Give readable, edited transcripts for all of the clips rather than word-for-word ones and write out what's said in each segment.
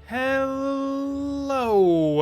Hello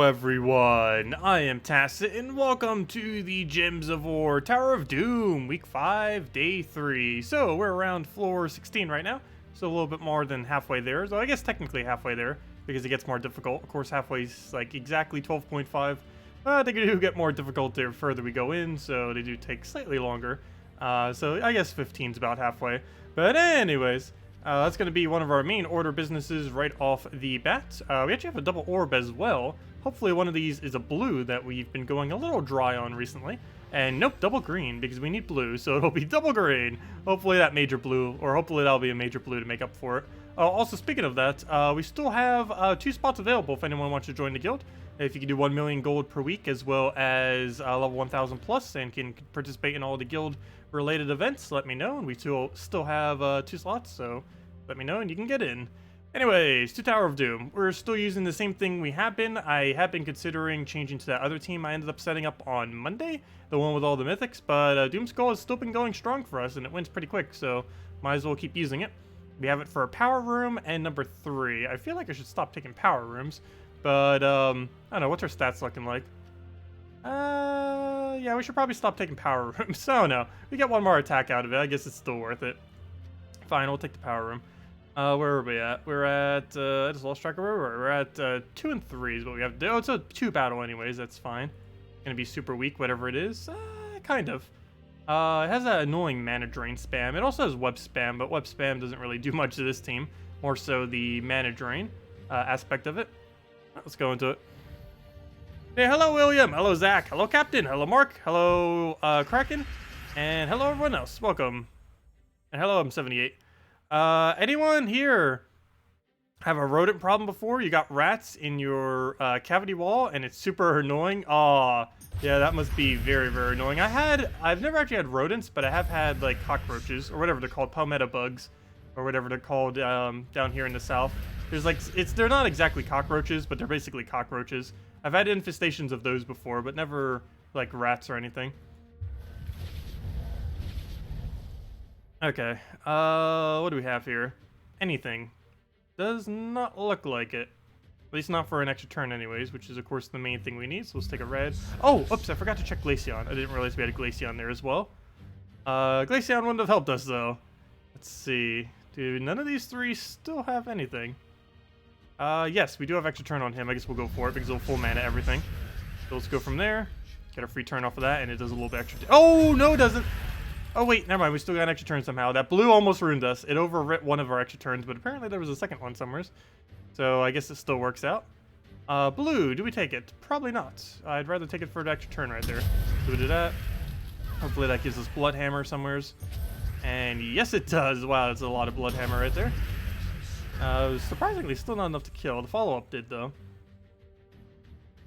everyone, I am Tacet and welcome to the Gems of War Tower of Doom, week 5, day 3. So we're around floor 16 right now, so a little bit more than halfway there. So I guess technically halfway there, because it gets more difficult. Of course halfway's like exactly 12.5. They do get more difficult the further we go in, so they do take slightly longer. So I guess 15's about halfway. But anyways, that's going to be one of our main order businesses right off the bat. We actually have a double orb as well. Hopefully one of these is a blue that we've been going a little dry on recently. And nope, double green, because we need blue, so it'll be double green. Hopefully that major blue, or hopefully that'll be a major blue to make up for it. Also, speaking of that, we still have 2 spots available if anyone wants to join the guild. If you can do 1 million gold per week, as well as level 1000 plus, and can participate in all the guild-related events, let me know. And we still have 2 slots, so let me know and you can get in. Anyways, to Tower of Doom. We're still using the same thing we have been. I have been considering changing to that other team I ended up setting up on Monday, the one with all the mythics, but Doom Skull has still been going strong for us, and it wins pretty quick, so might as well keep using it. We have it for a power room and number 3. I feel like I should stop taking power rooms, but I don't know, what's our stats looking like? Yeah, we should probably stop taking power rooms. I don't know. We get 1 more attack out of it. I guess it's still worth it. Fine, we'll take the power room. Where are we at? We're at, I just lost track of where we were. We're at 2 and 3 is what we have to do. Oh, it's a 2 battle anyways, that's fine. Gonna be super weak, whatever it is. Kind of. It has that annoying mana drain spam. It also has web spam, but web spam doesn't really do much to this team. More so the mana drain aspect of it. Let's go into it. Hey, hello William, hello Zach, hello Captain, hello Mark, hello Kraken, and hello everyone else. Welcome. And hello, I'm 78. Anyone here have a rodent problem before? You got rats in your cavity wall and it's super annoying? Aw, yeah, that must be very, very annoying. I've never actually had rodents, but I have had like cockroaches or whatever they're called, palmetto bugs or whatever they're called down here in the south. There's like, they're not exactly cockroaches, but they're basically cockroaches. I've had infestations of those before, but never like rats or anything. Okay, what do we have here? Anything. Does not look like it. At least not for an extra turn anyways, which is of course the main thing we need, so let's take a red. Oh, oops, I forgot to check Glaceon. I didn't realize we had a Glaceon there as well. Glaceon wouldn't have helped us though. Let's see. Do none of these 3 still have anything? Yes, we do have extra turn on him. I guess we'll go for it because it'll full mana everything. So let's go from there. Get a free turn off of that, and it does a little bit extra. Oh, no, it doesn't. Oh, wait, never mind. We still got an extra turn somehow. That blue almost ruined us. It overwrit 1 of our extra turns, but apparently there was a second one somewhere. So I guess it still works out. Blue, do we take it? Probably not. I'd rather take it for an extra turn right there. So we do that. Hopefully that gives us Bloodhammer somewheres. And yes, it does. Wow, that's a lot of Bloodhammer right there. Surprisingly, still not enough to kill. The follow-up did, though.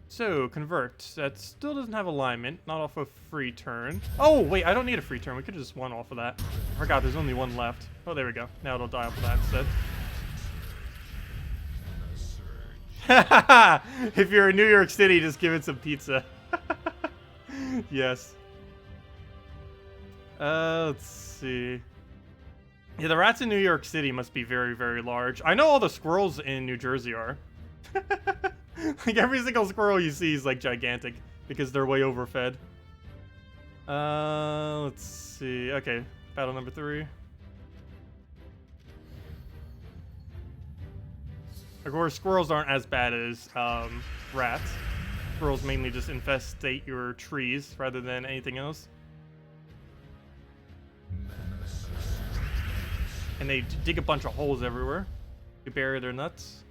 So, convert. That still doesn't have alignment. Not off a free turn. Oh, wait, I don't need a free turn. We could have just won off of that. I forgot there's only 1 left. Oh, there we go. Now it'll die off of that instead. If you're in New York City, just give it some pizza. Yes. Let's see. Yeah, the rats in New York City must be very, very large. I know all the squirrels in New Jersey are. Like, every single squirrel you see is, like, gigantic because they're way overfed. Let's see. Okay, battle number 3. Of course, squirrels aren't as bad as rats. Squirrels mainly just infestate your trees rather than anything else. And they dig a bunch of holes everywhere to bury their nuts.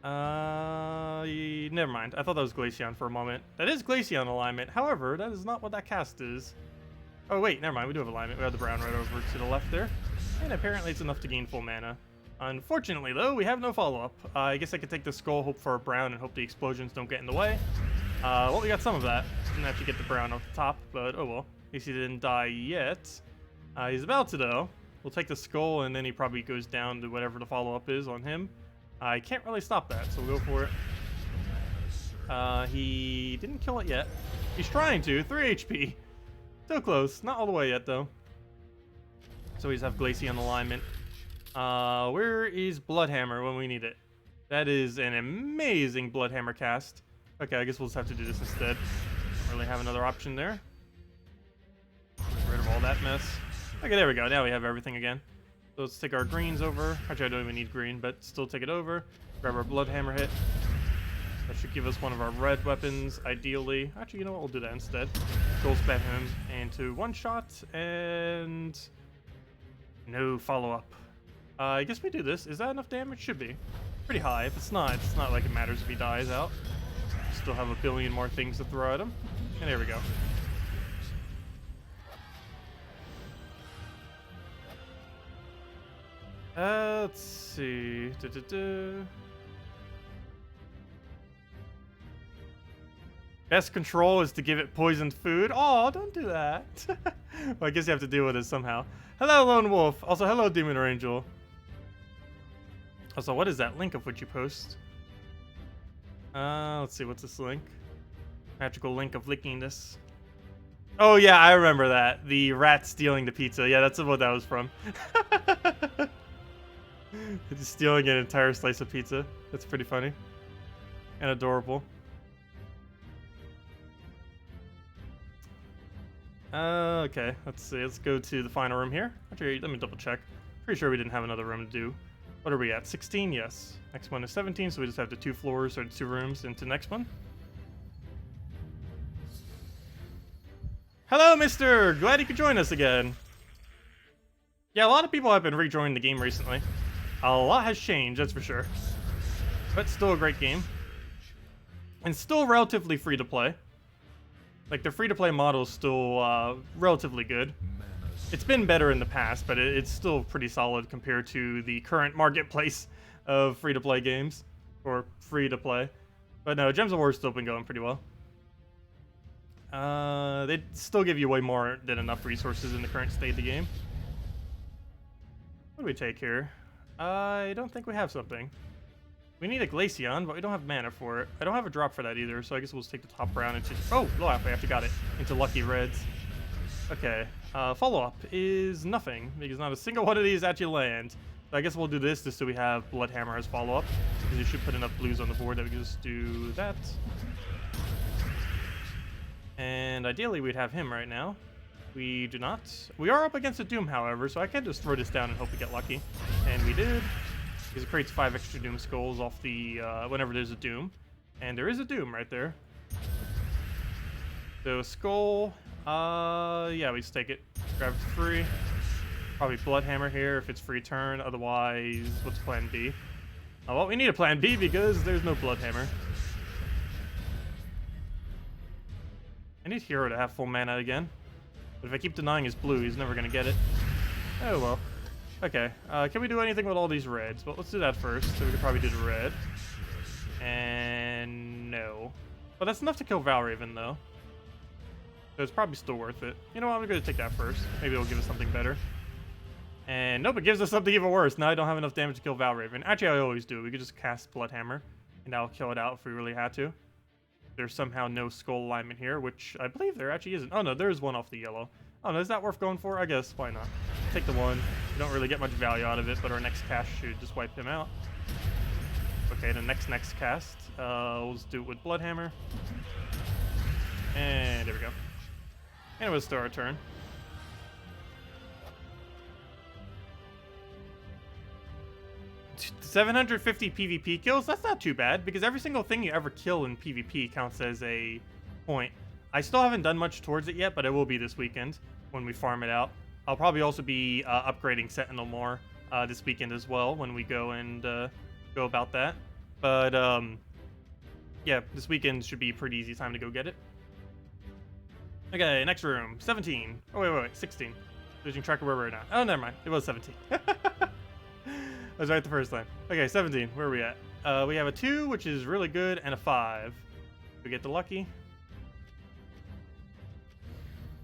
Never mind. I thought that was Glaceon for a moment. That is Glaceon alignment. However, that is not what that cast is. Oh, wait. Never mind. We do have alignment. We have the brown right over to the left there. And apparently it's enough to gain full mana. Unfortunately, though, we have no follow-up. I guess I could take the skull, hope for a brown, and hope the explosions don't get in the way. Well, we got some of that. Didn't actually get the brown off the top, but oh well. At least he didn't die yet. He's about to, though. We'll take the skull, and then he probably goes down to whatever the follow-up is on him. I can't really stop that, so we'll go for it. He didn't kill it yet. He's trying to. 3 HP. Still close. Not all the way yet, though. So we just have Glaceon alignment. Where is Bloodhammer when we need it? That is an amazing Bloodhammer cast. Okay, I guess we'll just have to do this instead. Don't really have another option there. Get rid of all that mess. Okay, there we go. Now we have everything again. So let's take our greens over. Actually, I don't even need green, but still take it over. Grab our Bloodhammer hit. That should give us one of our red weapons, ideally. Actually, you know what? We'll do that instead. Gold spam him into one shot, and no follow-up. I guess we do this. Is that enough damage? Should be. Pretty high. If it's not like it matters if he dies out. Still have a billion more things to throw at him. And there we go. Let's see. Best control is to give it poisoned food. Oh, don't do that. Well, I guess you have to deal with it somehow. Hello, Lone Wolf. Also, hello, Demon or Angel. Also, what is that link of which you post? Let's see. What's this link? Magical link of licking this. Oh, yeah, I remember that. The rat stealing the pizza. Yeah, that's what that was from. Just stealing an entire slice of pizza. That's pretty funny. And adorable. Okay, let's see. Let's go to the final room here. Actually, let me double check. Pretty sure we didn't have another room to do. What are we at? 16? Yes. Next one is 17, so we just have the 2 floors or 2 rooms into the next one. Hello, mister! Glad you could join us again. Yeah, a lot of people have been rejoining the game recently. A lot has changed, that's for sure. But still a great game. And still relatively free to play. Like, the free-to-play model is still relatively good. It's been better in the past, but it's still pretty solid compared to the current marketplace of free-to-play games. Or free-to-play. But no, Gems of War has still been going pretty well. They still give you way more than enough resources in the current state of the game. What do we take here? I don't think we have something. We need a Glaceon, but we don't have mana for it. I don't have a drop for that either, so I guess we'll just take the top round and just... Oh, low halfway, I actually got it. Into Lucky Reds. Okay, follow-up is nothing, because not a single one of these actually lands. So I guess we'll do this just so we have Bloodhammer as follow-up, because you should put enough blues on the board that we can just do that. And ideally, we'd have him right now. We do not. We are up against a Doom, however, so I can just throw this down and hope we get lucky. And we did. Because it creates 5 extra Doom skulls off the, whenever there's a Doom. And there is a Doom right there. So, skull, yeah, we just take it. Grab it for free. Probably Bloodhammer here if it's free turn, otherwise, what's plan B? Oh, well, we need a plan B because there's no Bloodhammer. I need Hero to have full mana again. But if I keep denying his blue, he's never gonna get it. Oh, well. Okay, can we do anything with all these reds? Well, let's do that first, so we could probably do the red. And no. But that's enough to kill Valraven, though. So it's probably still worth it. You know what, I'm gonna take that first. Maybe it'll give us something better. And nope, it gives us something even worse. Now I don't have enough damage to kill Valraven. Actually, I always do. We could just cast Bloodhammer, and that'll kill it out if we really had to. There's somehow no skull alignment here, which I believe there actually isn't. Oh no, there is one off the yellow. Oh no, is that worth going for? I guess, why not? Take the one. We don't really get much value out of it, but our next cast should just wipe him out. Okay, the next cast. We'll just do it with Bloodhammer. And there we go. And we'll start our turn. T 750 PvP kills? That's not too bad, because every single thing you ever kill in PvP counts as a point. I still haven't done much towards it yet, but I will be this weekend when we farm it out. I'll probably also be upgrading Sentinel more this weekend as well when we go and go about that. But yeah, this weekend should be a pretty easy time to go get it. Okay, next room, 17. Oh wait, 16. Losing track of where we're at. Oh, never mind. It was 17. I was right the first time. Okay, 17. Where are we at? We have a 2, which is really good, and a 5. We get the lucky.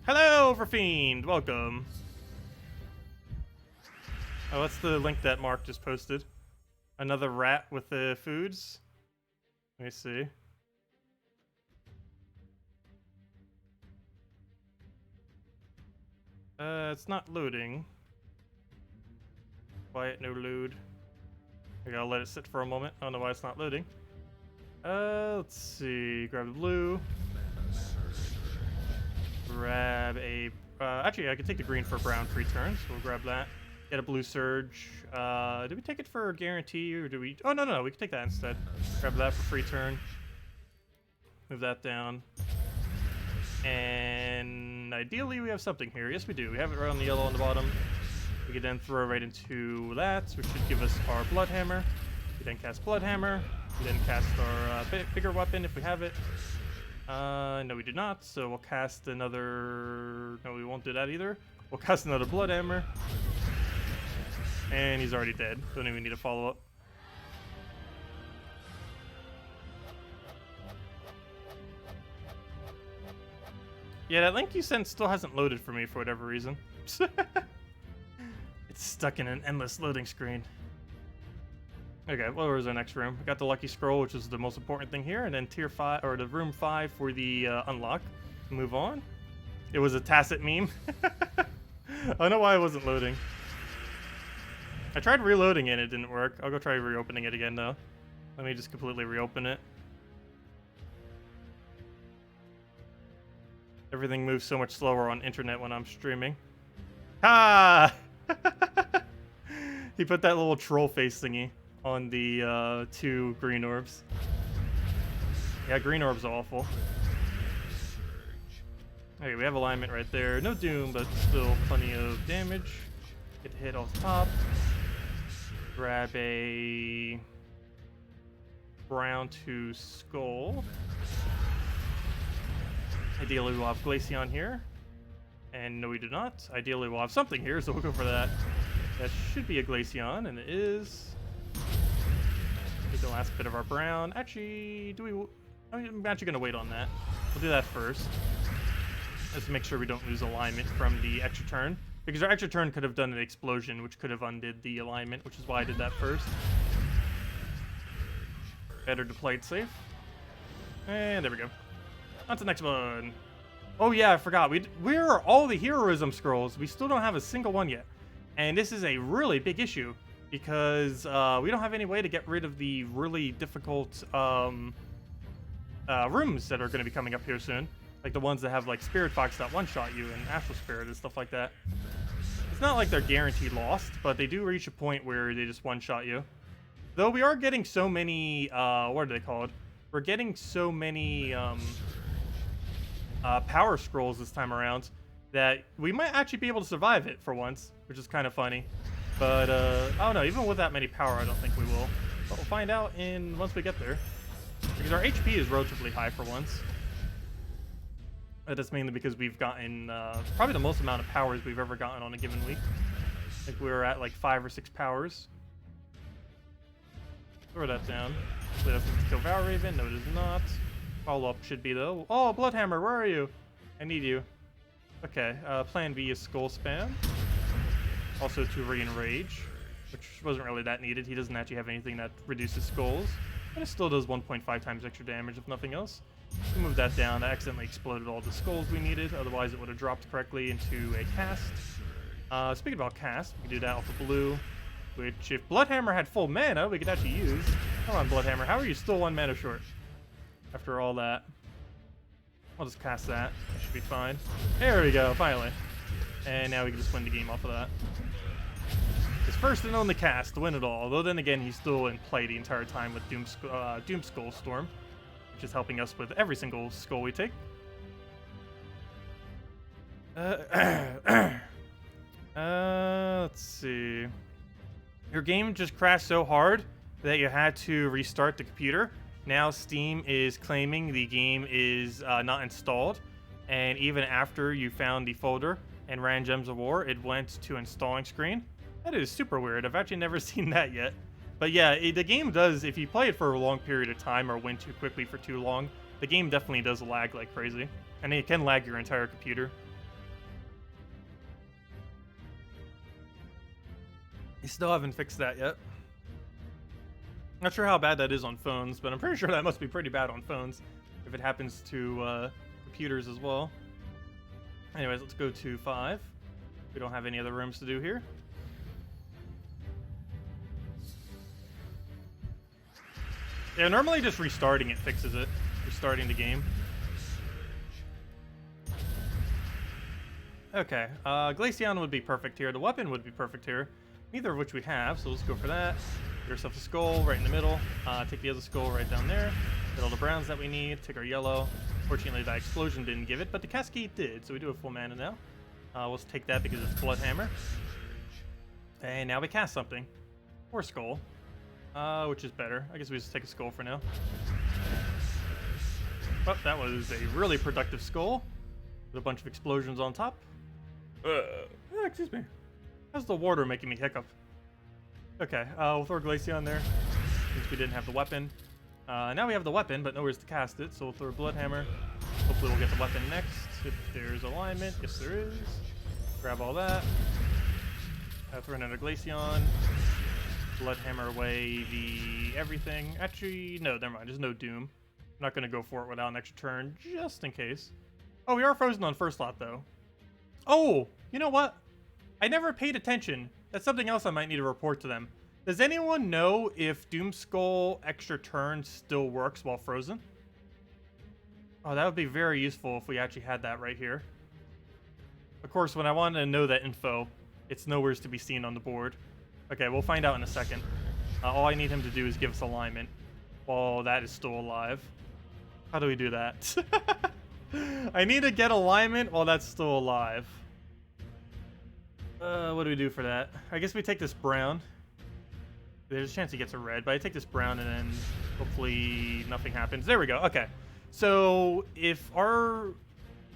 Hello, Overfiend! Welcome. Oh, that's the link that Mark just posted. Another rat with the foods. Let me see. It's not loading. Quiet, no load. I gotta let it sit for a moment. I don't know why it's not loading. Let's see. Grab the blue. Grab a... actually, I can take the green for a brown free turn, so we'll grab that. Get a blue surge. Did we take it for a guarantee, or do we... Oh, no, we can take that instead. Grab that for free turn. Move that down. And ideally, we have something here. Yes, we do. We have it right on the yellow on the bottom. We can then throw right into that, which should give us our Blood Hammer. We then cast Blood Hammer. We then cast our bigger weapon if we have it. No, we do not. So we'll cast another... No, we won't do that either. We'll cast another Blood Hammer. And he's already dead. Don't even need a follow-up. Yeah, that link you sent still hasn't loaded for me for whatever reason. It's stuck in an endless loading screen. Okay, well, where's our next room? We got the Lucky Scroll, which is the most important thing here, and then tier 5, or the room 5 for the unlock. Move on. It was a Tacet meme. I don't know why it wasn't loading. I tried reloading it, it didn't work. I'll go try reopening it again, though. Let me just completely reopen it. Everything moves so much slower on internet when I'm streaming. Ha! He put that little troll face thingy on the 2 green orbs. Yeah, green orbs are awful. Okay, we have alignment right there. No doom, but still plenty of damage. Get hit off top. Grab a brown to skull. Ideally, we'll have Glaceon here. And no, we do not. Ideally, we'll have something here, so we'll go for that. That should be a Glaceon, and it is. Take the last bit of our brown. Actually, I'm actually going to wait on that. We'll do that first. Let's make sure we don't lose alignment from the extra turn. Because our extra turn could have done an explosion, which could have undid the alignment, which is why I did that first. Better to play it safe. And there we go. On to the next one. Oh yeah, I forgot. We're all the heroism scrolls. We still don't have a single one yet. And this is a really big issue because we don't have any way to get rid of the really difficult rooms that are going to be coming up here soon. Like the ones that have like Spirit Fox that one-shot you and Astral Spirit and stuff like that. It's not like they're guaranteed lost, but they do reach a point where they just one-shot you. Though we are getting so many, what are they called? We're getting so many power scrolls this time around that we might actually be able to survive it for once, which is kind of funny. But I don't know, even with that many power, I don't think we will. But we'll find out once we get there. Because our HP is relatively high for once. That's mainly because we've gotten probably the most amount of powers we've ever gotten on a given week. I think we were at like 5 or 6 powers. Throw that down. So that's to kill Valraven. No, it is not. Follow-up should be though. Oh, Bloodhammer, where are you? I need you. Okay, plan B is Skull Spam. Also to re-enrage, which wasn't really that needed. He doesn't actually have anything that reduces skulls. But it still does 1.5 times extra damage, if nothing else. We move that down. I accidentally exploded all the skulls we needed. Otherwise, it would have dropped correctly into a cast. Speaking about cast, we can do that off of blue. Which, if Bloodhammer had full mana, we could actually use. Come on, Bloodhammer. How are you still 1 mana short? After all that. I'll just cast that. That should be fine. There we go, finally. And now we can just win the game off of that. His first and only cast to win it all. Although then again, he's still in play the entire time with Doom Skull Storm. Which is helping us with every single skull we take. Let's see. Your game just crashed so hard that you had to restart the computer. Now Steam is claiming the game is not installed. And even after you found the folder and ran Gems of War, it went to installing screen. That is super weird. I've actually never seen that yet. But yeah, the game does, if you play it for a long period of time or win too quickly for too long, the game definitely does lag like crazy. And it can lag your entire computer. You still haven't fixed that yet. Not sure how bad that is on phones, but I'm pretty sure that must be pretty bad on phones if it happens to computers as well. Anyways, let's go to 5. We don't have any other rooms to do here. Yeah, normally just restarting it fixes it. Restarting the game. Okay, Glaceon would be perfect here. The weapon would be perfect here. Neither of which we have, so let's go for that. Get yourself a skull right in the middle. Take the other skull right down there. Get all the browns that we need. Take our yellow. Fortunately, that explosion didn't give it, but the cascade did, so we do have full mana now. Let's take that because it's Blood Hammer. And now we cast something. Or skull. Which is better. I guess we just take a skull for now. Oh, that was a really productive skull. With a bunch of explosions on top. Excuse me. How's the water making me hiccup? Okay, we'll throw Glaceon there. Since we didn't have the weapon. Now we have the weapon, but nowhere to cast it, so we'll throw a Blood Hammer. Hopefully we'll get the weapon next. If there's alignment. Yes, there is. Grab all that. Throw another Glaceon. Blood Hammer away the everything. Actually, no, never mind. There's no Doom. I'm not going to go for it without an extra turn, just in case. Oh, we are frozen on first lot, though. Oh, you know what? I never paid attention. That's something else I might need to report to them. Does anyone know if Doom Skull extra turn still works while frozen? Oh, that would be very useful if we actually had that right here. Of course, when I wanted to know that info, it's nowhere to be seen on the board. Okay, we'll find out in a second. All I need him to do is give us alignment while that is still alive. How do we do that? I need to get alignment while that's still alive. What do we do for that? I guess we take this brown. There's a chance he gets a red, but I take this brown and then hopefully nothing happens. There we go. Okay. So if our...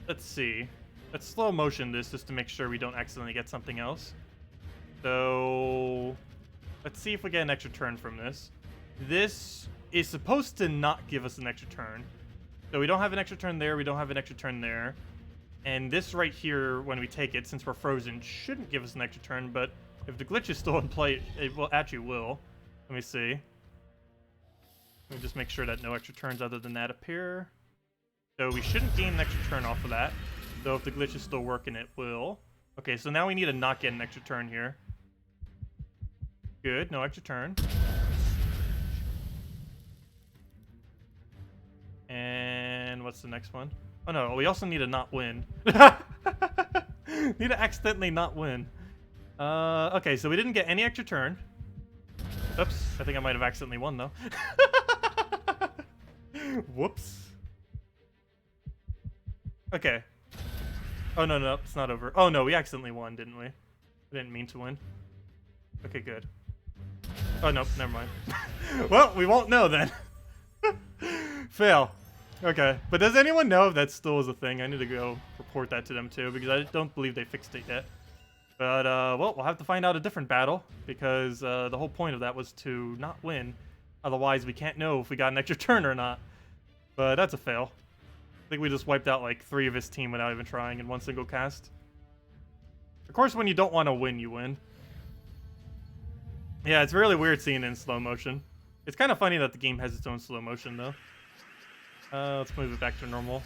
Let's see. Let's slow motion this just to make sure we don't accidentally get something else. So let's see if we get an extra turn from this. This is supposed to not give us an extra turn. So we don't have an extra turn there. We don't have an extra turn there. And this right here, when we take it, since we're frozen, shouldn't give us an extra turn. But if the glitch is still in play, it will actually will. Let me see. Let me just make sure that no extra turns other than that appear. So we shouldn't gain an extra turn off of that. Though if the glitch is still working, it will. Okay, so now we need to not get an extra turn here. Good, no extra turn. And what's the next one? Oh no, we also need to not win. Need to accidentally not win. Okay, so we didn't get any extra turn. Oops, I think I might have accidentally won though. Whoops. Okay. Oh no, no, it's not over. Oh no, we accidentally won, didn't we? I didn't mean to win. Okay, good. Oh no, never mind. Well, we won't know then. Fail. Okay, but does anyone know if that still is a thing? I need to go report that to them too, because I don't believe they fixed it yet. But, well, we'll have to find out a different battle, because the whole point of that was to not win. Otherwise, we can't know if we got an extra turn or not. But that's a fail. I think we just wiped out like 3 of his team without even trying in one single cast. Of course, when you don't want to win, you win. Yeah, it's really weird seeing it in slow motion. It's kind of funny that the game has its own slow motion, though. Let's move it back to normal.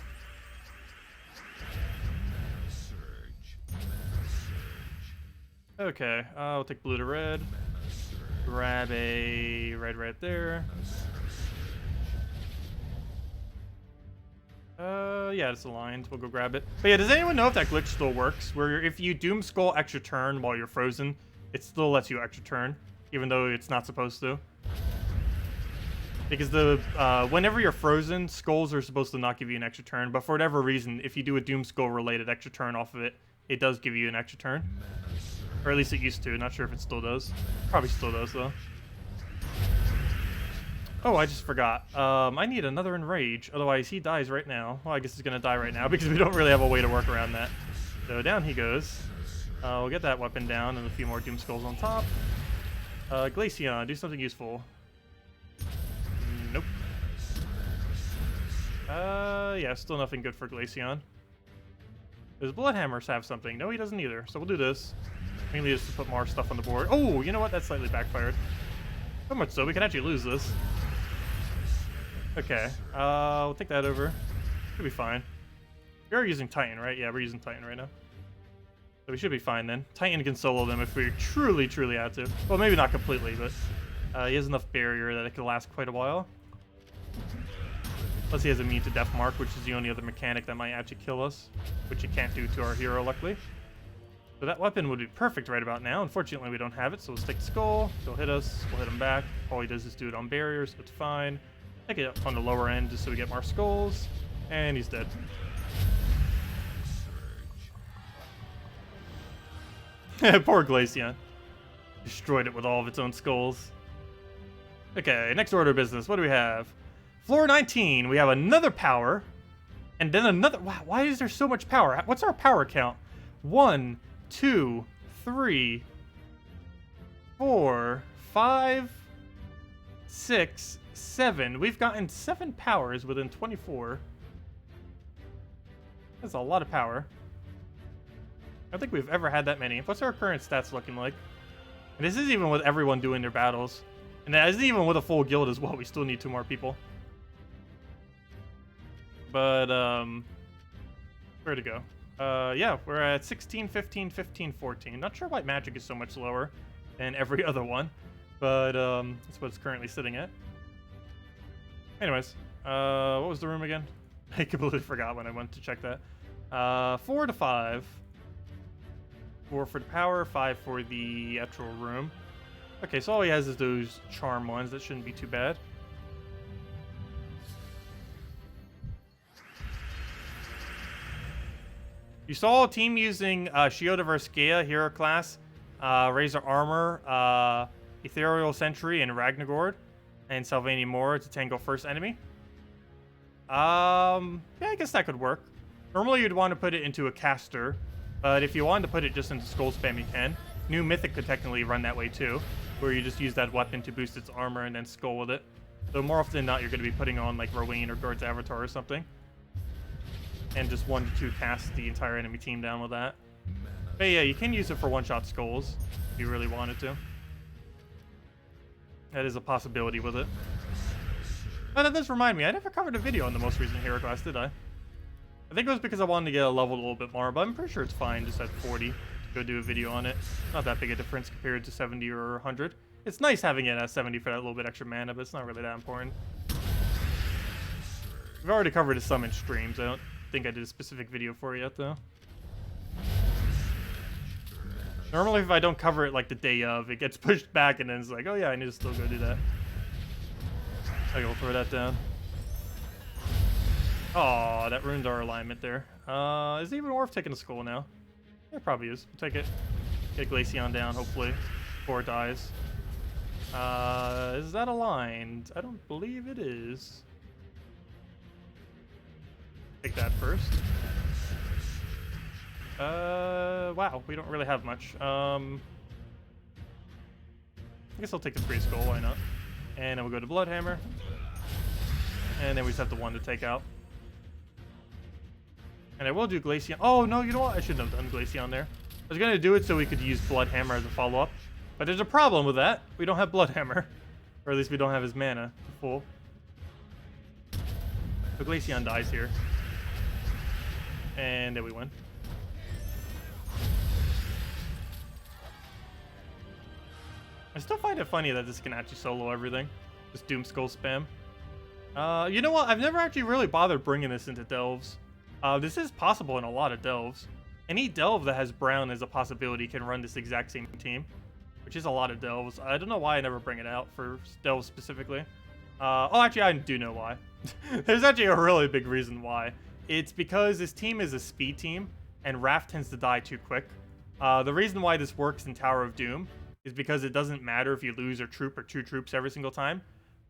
Okay, we'll take blue to red. Grab a red right there. Yeah, it's aligned. We'll go grab it. But yeah, does anyone know if that glitch still works? Where if you Doom Skull extra turn while you're frozen, it still lets you extra turn, even though it's not supposed to. Because the whenever you're frozen, skulls are supposed to not give you an extra turn, but for whatever reason, if you do a Doom Skull related extra turn off of it, it does give you an extra turn. Or at least it used to. Not sure if it still does. Probably still does, though. Oh, I just forgot. I need another Enrage, otherwise he dies right now. Well, I guess he's gonna die right now because we don't really have a way to work around that. So down he goes. We'll get that weapon down and a few more Doom Skulls on top. Glaceon, do something useful. Nope. Yeah, still nothing good for Glaceon. Does Bloodhammers have something? No, he doesn't either. So we'll do this. Mainly just to put more stuff on the board. Oh, you know what? That slightly backfired. So much so, we can actually lose this. Okay, we'll take that over. Should be fine. We are using Titan, right? Yeah, we're using Titan right now. So we should be fine then. Titan can solo them if we truly had to. Well, maybe not completely, but he has enough barrier that it could last quite a while. Plus he has immune to Death Mark, which is the only other mechanic that might actually kill us, which it can't do to our hero, luckily. So that weapon would be perfect right about now. Unfortunately, we don't have it, so we'll stick Skull. He'll hit us. We'll hit him back. All he does is do it on barriers, so it's fine. Take it on the lower end just so we get more skulls. And he's dead. Poor Glaceon. Destroyed it with all of its own skulls. Okay, next order of business. What do we have? Floor 19. We have another power. And then another... Wow, why is there so much power? What's our power count? 1, 2, 3, 4, 5, 6, 7. We've gotten 7 powers within 24. That's a lot of power. I don't think we've ever had that many. What's our current stats looking like? And this is even with everyone doing their battles. And that isn't even with a full guild as well. We still need 2 more people. But, where to go? Yeah, we're at 16, 15, 15, 14. Not sure why magic is so much lower than every other one. But, that's what it's currently sitting at. Anyways, what was the room again? I completely forgot when I went to check that. 4 to 5. 4 for the power, 5 for the actual room. Okay, so all he has is those charm ones. That shouldn't be too bad. You saw a team using Shield of Arskea, hero class, Razor Armor, Ethereal Sentry, and Ragnagord, and Sylvania Moore to tangle first enemy. Yeah, I guess that could work. Normally you'd want to put it into a caster, but if you wanted to put it just into Skull Spam, you can. New Mythic could technically run that way too, where you just use that weapon to boost its armor and then Skull with it. So more often than not, you're going to be putting on like Rowan or Guard's Avatar or something. And just 1 to 2 cast the entire enemy team down with that. But yeah, you can use it for one-shot skulls if you really wanted to. That is a possibility with it. Oh, that does remind me, I never covered a video on the most recent hero class, did I? I think it was because I wanted to get a level a little bit more, but I'm pretty sure it's fine just at 40 to go do a video on it. Not that big a difference compared to 70 or 100. It's nice having it at 70 for that little bit extra mana, but it's not really that important. We've already covered a summon streams. I don't think I did a specific video for it yet, though. Normally, if I don't cover it like the day of, it gets pushed back, and then it's like, oh yeah, I need to still go do that. I will throw that down. Oh, that ruined our alignment there. Is it even worth taking a skull now? Yeah, it probably is. We'll take it. Get Glaceon down, hopefully, before it dies. Is that aligned? I don't believe it is. Take that first. Wow, we don't really have much. I guess I'll take the 3 skull, why not? And then we'll go to Bloodhammer. And then we just have the 1 to take out. And I will do Glaceon. Oh, no, you know what? I shouldn't have done Glaceon there. I was going to do it so we could use Bloodhammer as a follow-up. But there's a problem with that. We don't have Bloodhammer. Or at least we don't have his mana full. So Glaceon dies here. And then we win. I still find it funny that this can actually solo everything. Just Doom Skull spam. You know what? I've never actually really bothered bringing this into Delves. This is possible in a lot of Delves. Any Delve that has Brown as a possibility can run this exact same team. Which is a lot of Delves. I don't know why I never bring it out for Delves specifically. Oh, actually, I do know why. There's actually a really big reason why. It's because this team is a speed team, and Raph tends to die too quick. The reason why this works in Tower of Doom is because it doesn't matter if you lose a troop or 2 troops every single time.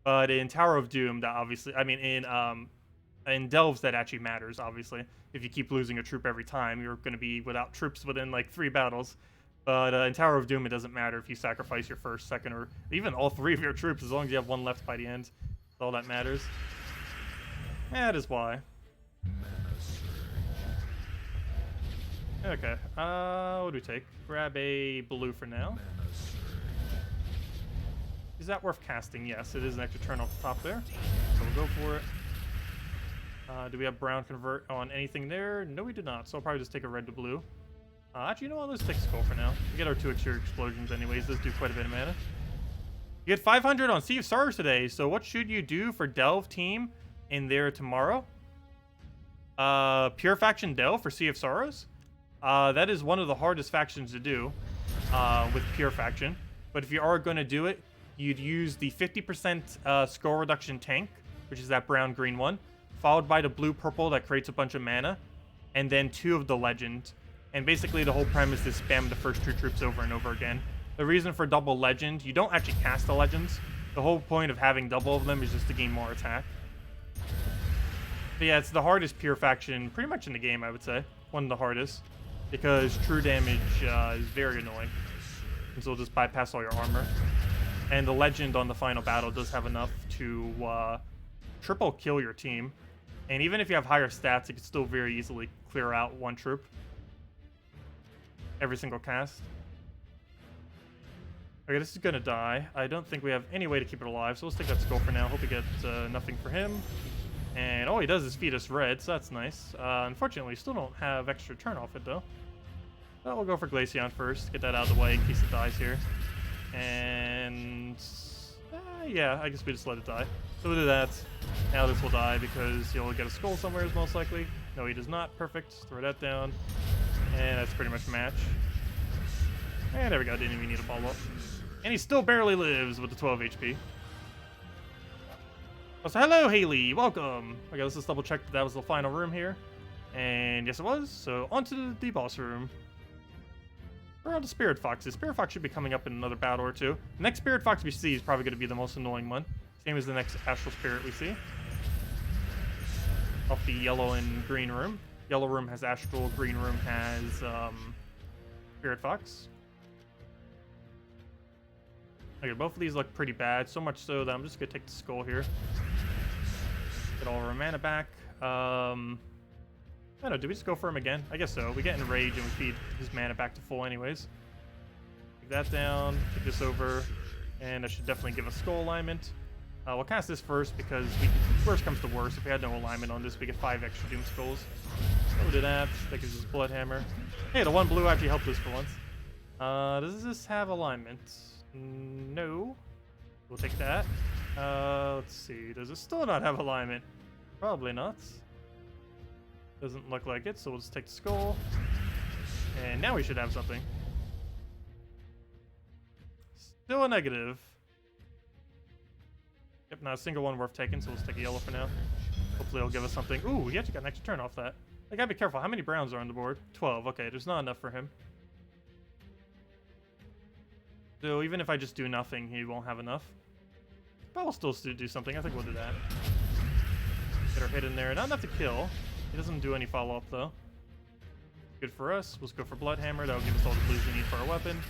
But in Tower of Doom, that obviously, I mean, in Delves, that actually matters, obviously. If you keep losing a troop every time, you're going to be without troops within, like, 3 battles. But in Tower of Doom, it doesn't matter if you sacrifice your first, second, or even all 3 of your troops, as long as you have 1 left by the end. That's all that matters. That is why. Okay, what do we take? Grab a blue for now. Is that worth casting? Yes, it is an extra turn off the top there. So we'll go for it. Do we have brown convert on anything there? No, we do not. So I'll probably just take a red to blue. Actually, you know what? Let's take skull for now. We get our 2 extra explosions anyways. Those do quite a bit of mana. You get 500 on Sea of Stars today. So what should you do for Delve team in there tomorrow. Pure Faction Del for Sea of Sorrows. That is one of the hardest factions to do with Pure Faction. But if you are going to do it, you'd use the 50% score reduction tank, which is that brown-green one, followed by the blue-purple that creates a bunch of mana, and then 2 of the legend. And basically the whole premise is spam the first 2 troops over and over again. The reason for double legend, you don't actually cast the legends. The whole point of having double of them is just to gain more attack. But yeah, it's the hardest Pure Faction pretty much in the game, I would say. One of the hardest. Because true damage is very annoying. And so it'll just bypass all your armor. And the legend on the final battle does have enough to triple kill your team. And even if you have higher stats, it can still very easily clear out 1 troop. Every single cast. Okay, this is gonna die. I don't think we have any way to keep it alive, so let's take that skull for now. Hope we get nothing for him. And all he does is feed us red, so that's nice. Unfortunately, we still don't have extra turn off it, though. But we'll go for Glaceon first, get that out of the way in case it dies here. And... yeah, I guess we just let it die. So we'll do that. Now this will die because he'll get a skull somewhere, most likely. No, he does not. Perfect. Throw that down. And that's pretty much a match. And there we go. Didn't even need a follow-up. And he still barely lives with the 12 HP. Oh, so hello, Haley. Welcome. Okay, let's just double check that was the final room here. And yes, it was. So on to the boss room. We're on to Spirit Foxes. Spirit Fox should be coming up in another battle or two. The next Spirit Fox we see is probably going to be the most annoying one. Same as the next Astral Spirit we see. Off the yellow and green room. Yellow room has Astral, green room has Spirit Fox. Okay, both of these look pretty bad, so much so that I'm just gonna take the skull here. Get all of our mana back. I don't know, do we just go for him again? I guess so. We get enraged and we feed his mana back to full anyways. Take that down, take this over, and that should definitely give us skull alignment. We'll cast this first because worst comes to worst. If we had no alignment on this, we get 5 extra Doom Skulls. So we'll do that. That gives us Blood Hammer. Hey, the one blue actually helped us for once. Does this have alignment? No. We'll take that. Let's see. Does it still not have alignment? Probably not. Doesn't look like it, so we'll just take the skull. And now we should have something. Still a negative. Yep, not a single one worth taking, so let's take a yellow for now. Hopefully it'll give us something. Ooh, we actually got an extra turn off that. I gotta be careful. How many browns are on the board? 12. Okay, there's not enough for him. So even if I just do nothing, he won't have enough. But we'll still do something. I think we'll do that. Get our hit in there. Not enough to kill. He doesn't do any follow-up, though. Good for us. Let's go for Blood Hammer. That'll give us all the blues we need for our weapon.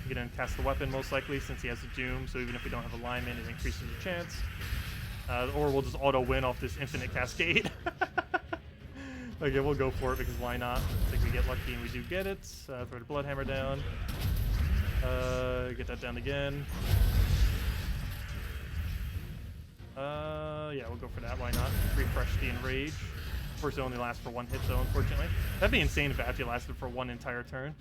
We can cast the weapon, most likely, since he has a Doom. So even if we don't have alignment, it increases the chance. Or we'll just auto-win off this infinite cascade. Okay, we'll go for it, because why not? I think we get lucky and we do get it. Throw the Blood Hammer down. Get that down again. Yeah, we'll go for that. Why not? Refresh the Enrage. Of course, it only lasts for 1 hit, though, unfortunately. That'd be insane if it actually lasted for 1 entire turn.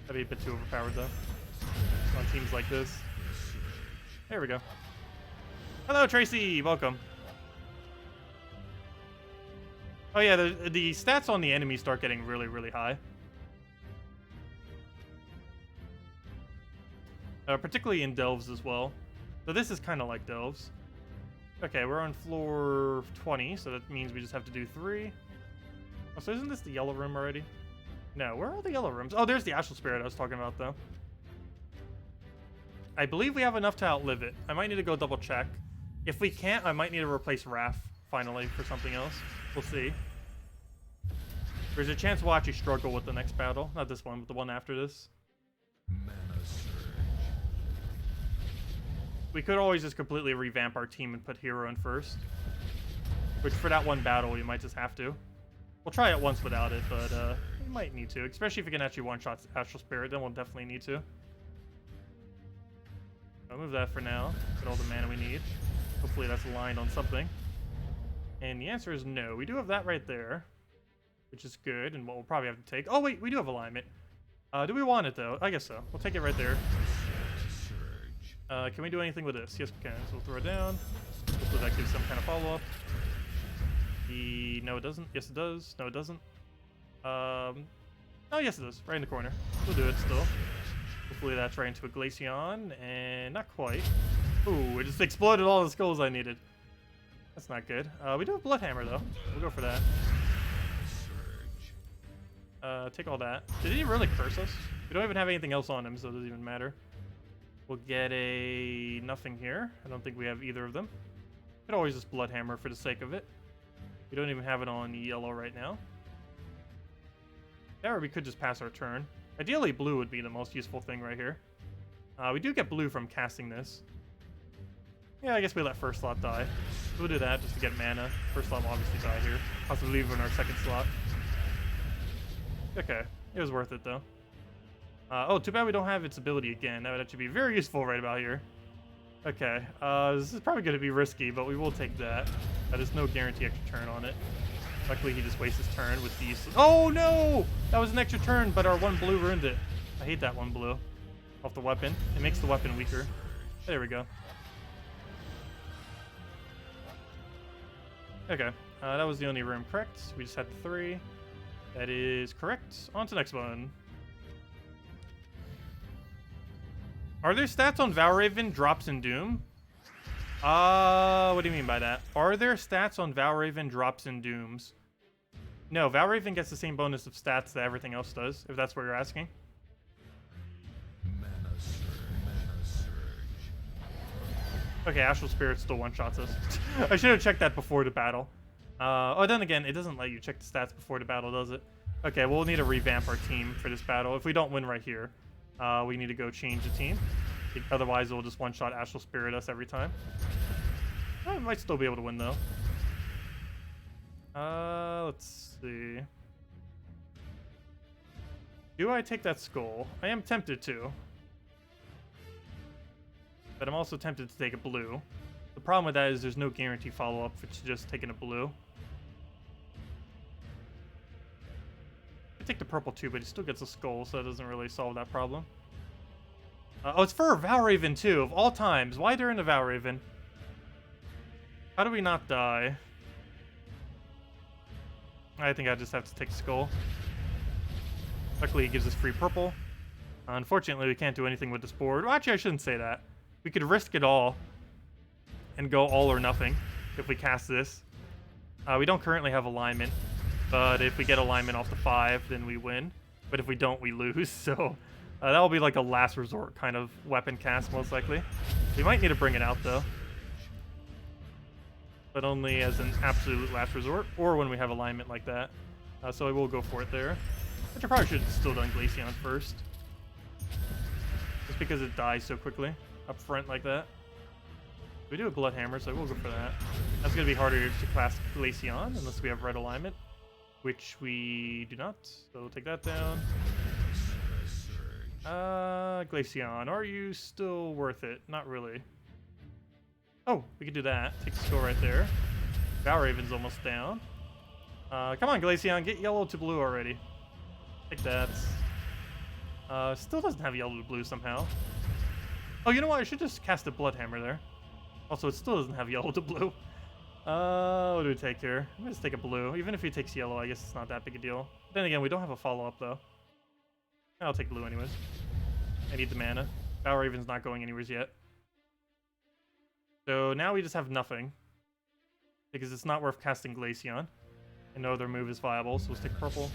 That'd be a bit too overpowered, though. On teams like this. There we go. Hello, Tracy! Welcome. Oh, yeah, the stats on the enemy start getting really, really high. Particularly in Delves as well. So this is kind of like Delves. Okay, we're on floor 20, so that means we just have to do 3. Oh, so isn't this the yellow room already? No, where are all the yellow rooms? Oh, there's the Astral Spirit I was talking about, though. I believe we have enough to outlive it. I might need to go double check. If we can't, I might need to replace Raph, finally, for something else. We'll see. There's a chance we'll actually struggle with the next battle. Not this one, but the one after this. We could always just completely revamp our team and put Hero in first. Which, for that one battle, we might just have to. We'll try it once without it, but we might need to. Especially if we can actually one-shot Astral Spirit, then we'll definitely need to. I'll move that for now. Get all the mana we need. Hopefully that's aligned on something. And the answer is no. We do have that right there. Which is good, and what we'll probably have to take... Oh, wait, we do have alignment. Do we want it, though? I guess so. We'll take it right there. Can we do anything with this? Yes, we can. So we'll throw it down. Hopefully that gives some kind of follow-up. No, it doesn't. Yes, it does. No, it doesn't. Oh, yes, it does. Right in the corner. We'll do it still. Hopefully that's right into a Glaceon, and not quite. Ooh, it just exploded all the skulls I needed. That's not good. We do have Blood Hammer, though. We'll go for that. Take all that. Did he really curse us? We don't even have anything else on him, so it doesn't even matter. We'll get a nothing here. I don't think we have either of them. Could always just Blood Hammer for the sake of it. We don't even have it on yellow right now. Yeah, or we could just pass our turn. Ideally, blue would be the most useful thing right here. We do get blue from casting this. Yeah, I guess we let first slot die. We'll do that just to get mana. First slot will obviously die here. Possibly even our second slot. Okay, it was worth it though. Oh, too bad we don't have its ability again. That would actually be very useful right about here. Okay, this is probably going to be risky, but we will take that. That is no guarantee extra turn on it. Luckily, he just wastes his turn with these. Oh no! That was an extra turn, but our one blue ruined it. I hate that one blue. Off the weapon. It makes the weapon weaker. There we go. Okay, that was the only room correct. We just had 3. That is correct. On to the next one. Are there stats on Valraven drops in Doom? What do you mean by that? Are there stats on Valraven drops in Dooms? No, Valraven gets the same bonus of stats that everything else does, if that's what you're asking. Okay, Astral Spirit still one-shots us. I should have checked that before the battle. Oh, then again, it doesn't let you check the stats before the battle, does it? Okay, we'll need to revamp our team for this battle. If we don't win right here, we need to go change the team. Otherwise, we'll just one-shot Astral Spirit us every time. I might still be able to win, though. Let's see. Do I take that skull? I am tempted to. But I'm also tempted to take a blue. The problem with that is there's no guarantee follow-up for just taking a blue. I take the purple too, but he still gets a skull, so that doesn't really solve that problem. Oh, it's for a Valraven too, of all times. Why during the Valraven? How do we not die? I think I just have to take skull. Luckily, he gives us free purple. Unfortunately, we can't do anything with this board. Well, actually, I shouldn't say that. We could risk it all and go all or nothing if we cast this. We don't currently have alignment, but if we get alignment off the 5, then we win. But if we don't, we lose. So that'll be like a last resort kind of weapon cast, most likely. We might need to bring it out, though. But only as an absolute last resort, or when we have alignment like that. So I will go for it there. Which I probably should have still done Glaceon first. Just because it dies so quickly up front like that. We do a Blood Hammer, so we'll go for that. That's going to be harder to class Glaceon unless we have red alignment, which we do not. So we'll take that down. Glaceon, are you still worth it? Not really. Oh, we could do that. Take the score right there. Valraven's almost down. Come on, Glaceon, get yellow to blue already. Take that. Still doesn't have yellow to blue somehow. Oh, you know what? I should just cast a Blood Hammer there. Also, it still doesn't have yellow to blue. What do we take here? I'm gonna just take a blue. Even if he takes yellow, I guess it's not that big a deal. Then again, we don't have a follow-up, though. I'll take blue anyways. I need the mana. Valraven's not going anywhere yet. So now we just have nothing. Because it's not worth casting Glaceon. And no other move is viable, so let's take purple.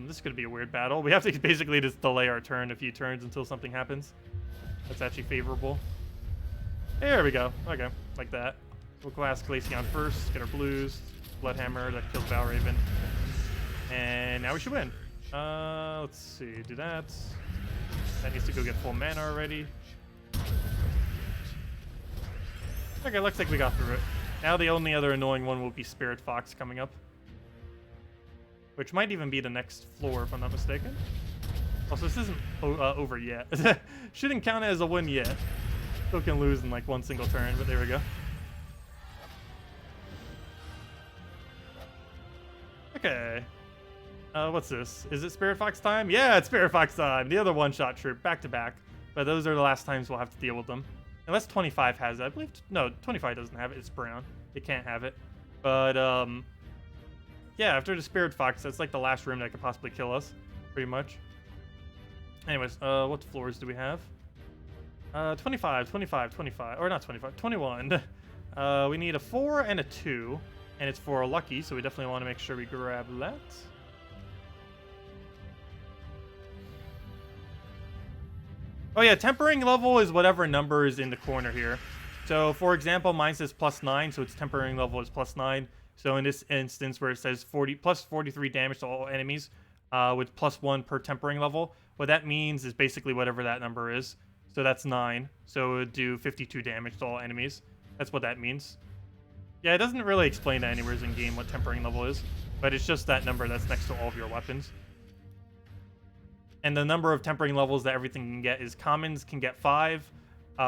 This is going to be a weird battle. We have to basically just delay our turn a few turns until something happens. That's actually favorable. There we go. Okay, like that. We'll class Glaceon first, get our blues. Blood Hammer, that kills Valraven. And now we should win. Let's see, do that. That needs to go get full mana already. Okay, looks like we got through it. Now the only other annoying one will be Spirit Fox coming up. Which might even be the next floor, if I'm not mistaken. Also, this isn't over yet. Shouldn't count as a win yet. Still can lose in like one single turn, but there we go. Okay. What's this? Is it Spirit Fox time? Yeah, it's Spirit Fox time. The other one-shot troop, back to back. but those are the last times we'll have to deal with them. Unless 25 has it. I believe... No, 25 doesn't have it. It's brown. It can't have it. But, yeah, after the Spirit Fox, that's like the last room that could possibly kill us. Pretty much. Anyways, what floors do we have? 25, 25, 25. Or not 25, 21. We need a 4 and a 2. And it's for a lucky, so we definitely want to make sure we grab that. Oh yeah, tempering level is whatever number is in the corner here. So for example, mine says +9, so its tempering level is +9. So in this instance where it says plus 43 damage to all enemies with +1 per tempering level, what that means is basically whatever that number is. So that's 9. So it would do 52 damage to all enemies. That's what that means. Yeah, it doesn't really explain that anywhere in game what tempering level is, but it's just that number that's next to all of your weapons. And the number of tempering levels that everything can get is commons can get 5,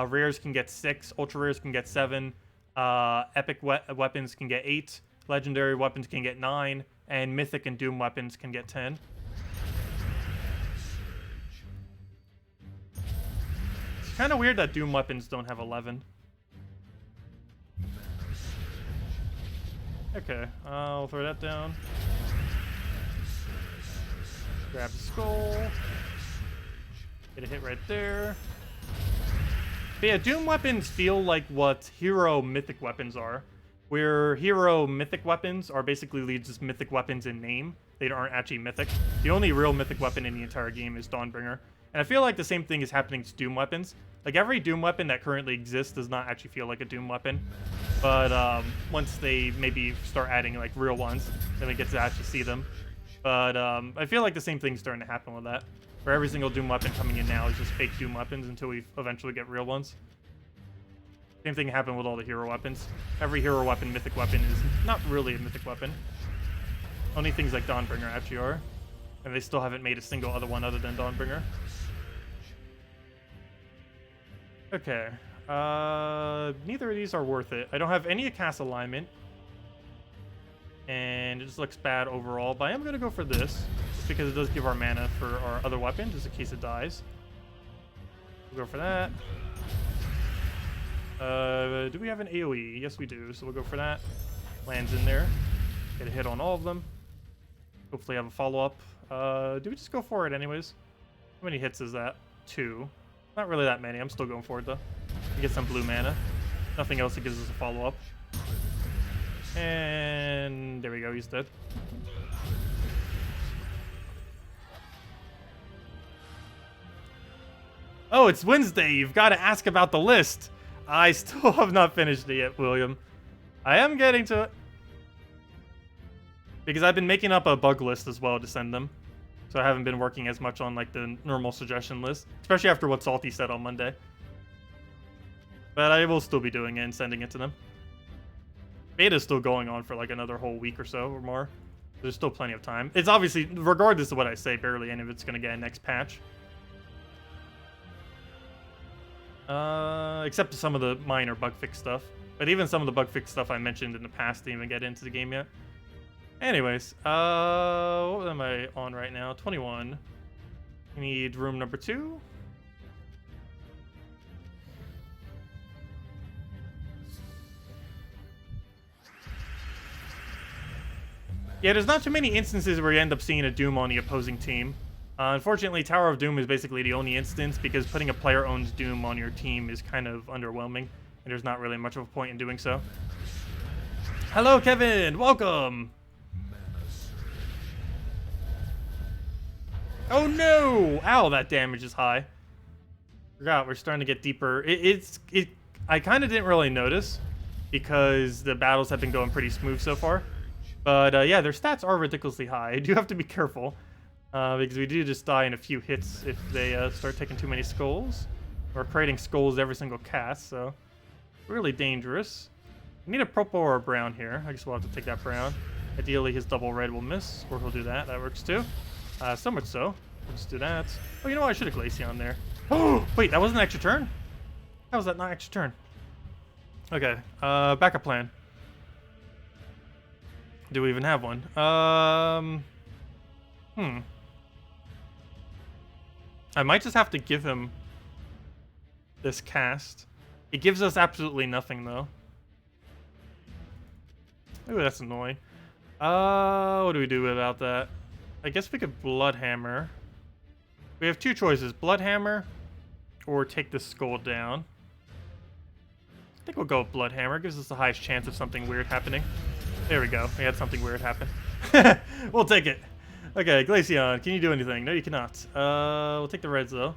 rares can get 6, ultra rares can get 7, epic weapons can get 8, legendary weapons can get 9, and mythic and doom weapons can get 10. It's kind of weird that doom weapons don't have 11. Okay, I'll throw that down. Grab the skull. Get a hit right there. But yeah, doom weapons feel like what hero mythic weapons are. Where hero mythic weapons are basically just mythic weapons in name. They aren't actually mythic. The only real mythic weapon in the entire game is Dawnbringer. And I feel like the same thing is happening to doom weapons. Like every doom weapon that currently exists does not actually feel like a doom weapon. But once they maybe start adding like real ones, then we get to actually see them. But I feel like the same thing's starting to happen with that. Where every single doom weapon coming in now is just fake doom weapons until we eventually get real ones. Same thing happened with all the hero weapons. Every hero weapon, mythic weapon, is not really a mythic weapon. Only things like Dawnbringer actually are. And they still haven't made a single other one other than Dawnbringer. Okay. Neither of these are worth it. I don't have any cast alignment. And it just looks bad overall. But I am going to go for this. Just because it does give our mana for our other weapon, just in case it dies. We'll go for that. Do we have an AoE? Yes, we do. So we'll go for that. Lands in there. Get a hit on all of them. Hopefully have a follow-up. Do we just go for it anyways? How many hits is that? 2. Not really that many. I'm still going for it, though. We get some blue mana. Nothing else that gives us a follow-up. And there we go. He's dead. Oh, it's Wednesday. You've got to ask about the list. I still have not finished it yet, William. I am getting to it. Because I've been making up a bug list as well to send them. So I haven't been working as much on like the normal suggestion list. Especially after what Salty said on Monday. But I will still be doing it and sending it to them. Beta's still going on for like another whole week or so or more. There's still plenty of time. It's obviously, regardless of what I say, barely any of it's going to get a next patch. Except some of the minor bug fix stuff. But even some of the bug fix stuff I mentioned in the past didn't even get into the game yet. Anyways, what am I on right now? 21. We need room number 2. Yeah, there's not too many instances where you end up seeing a Doom on the opposing team. Unfortunately, Tower of Doom is basically the only instance because putting a player-owned Doom on your team is kind of underwhelming, and there's not really much of a point in doing so. Hello, Kevin! Welcome! Oh no! Ow, that damage is high. Forgot, we're starting to get deeper. I kind of didn't really notice because the battles have been going pretty smooth so far. But yeah, their stats are ridiculously high. I do have to be careful. Because we do just die in a few hits if they start taking too many skulls. Or creating skulls every single cast, so really dangerous. We need a purple or a brown here. I guess we'll have to take that brown. Ideally, his double red will miss, or he'll do that. That works too. So much so. We'll just do that. Oh, you know what? I should have Glaceon there. Oh, wait, that wasn't an extra turn? How was that not an extra turn? Okay, backup plan. Do we even have one? I might just have to give him this cast. It gives us absolutely nothing, though. Ooh, that's annoying. What do we do about that? I guess we could Bloodhammer. We have two choices. Bloodhammer or take the skull down. I think we'll go with Bloodhammer. Gives us the highest chance of something weird happening. There we go. We had something weird happen. We'll take it. Okay, Glaceon, can you do anything? No, you cannot. We'll take the reds, though.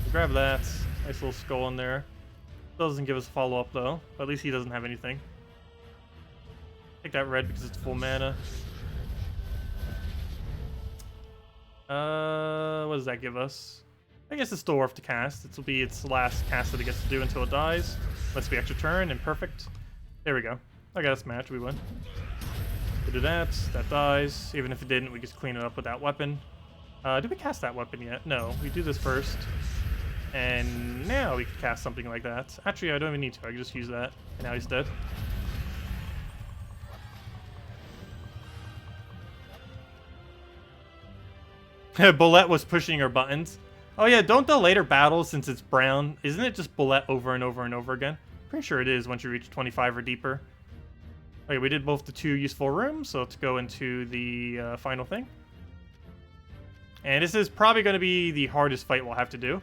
We'll grab that. Nice little skull in there. Doesn't give us a follow-up, though. But at least he doesn't have anything. Take that red because it's full mana. What does that give us? I guess it's still worth to cast. This will be its last cast that it gets to do until it dies. Let's be extra turn and perfect. There we go. I got us match. We win. We do that. That dies. Even if it didn't, we just clean it up with that weapon. Did we cast that weapon yet? No. We do this first. And now we can cast something like that. Actually, I don't even need to. I can just use that. And now he's dead. Bullet was pushing her buttons. Oh yeah, don't the later battles, since it's brown, isn't it just Bullet over and over and over again? Pretty sure it is once you reach 25 or deeper. Okay, we did both the 2 useful rooms, so let's go into the final thing. And this is probably going to be the hardest fight we'll have to do.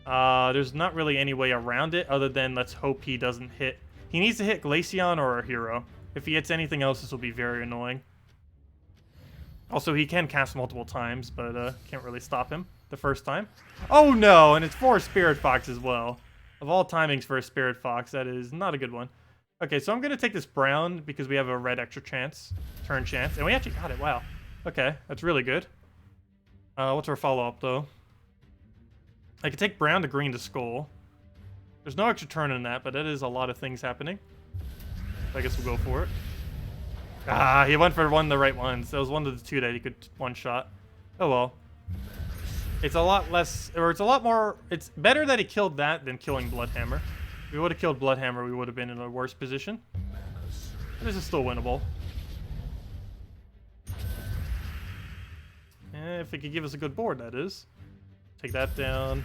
There's not really any way around it other than let's hope he doesn't hit. He needs to hit Glaceon or a hero. If he hits anything else, this will be very annoying. Also, he can cast multiple times, but can't really stop him the first time. Oh no, and it's for a Spirit Fox as well. Of all timings for a Spirit Fox, that is not a good one. Okay, so I'm going to take this brown because we have a red extra chance, turn chance, and we actually got it, wow. Okay, that's really good. What's our follow-up, though? I could take brown to green to skull. There's no extra turn in that, but that is a lot of things happening. So I guess we'll go for it. Ah, he went for one of the right ones. That was one of the 2 that he could one-shot. Oh well. It's a lot less, or it's a lot more, it's better that he killed that than killing Bloodhammer. If we would have killed Bloodhammer, we would have been in a worse position. But this is still winnable. If it could give us a good board, that is. Take that down.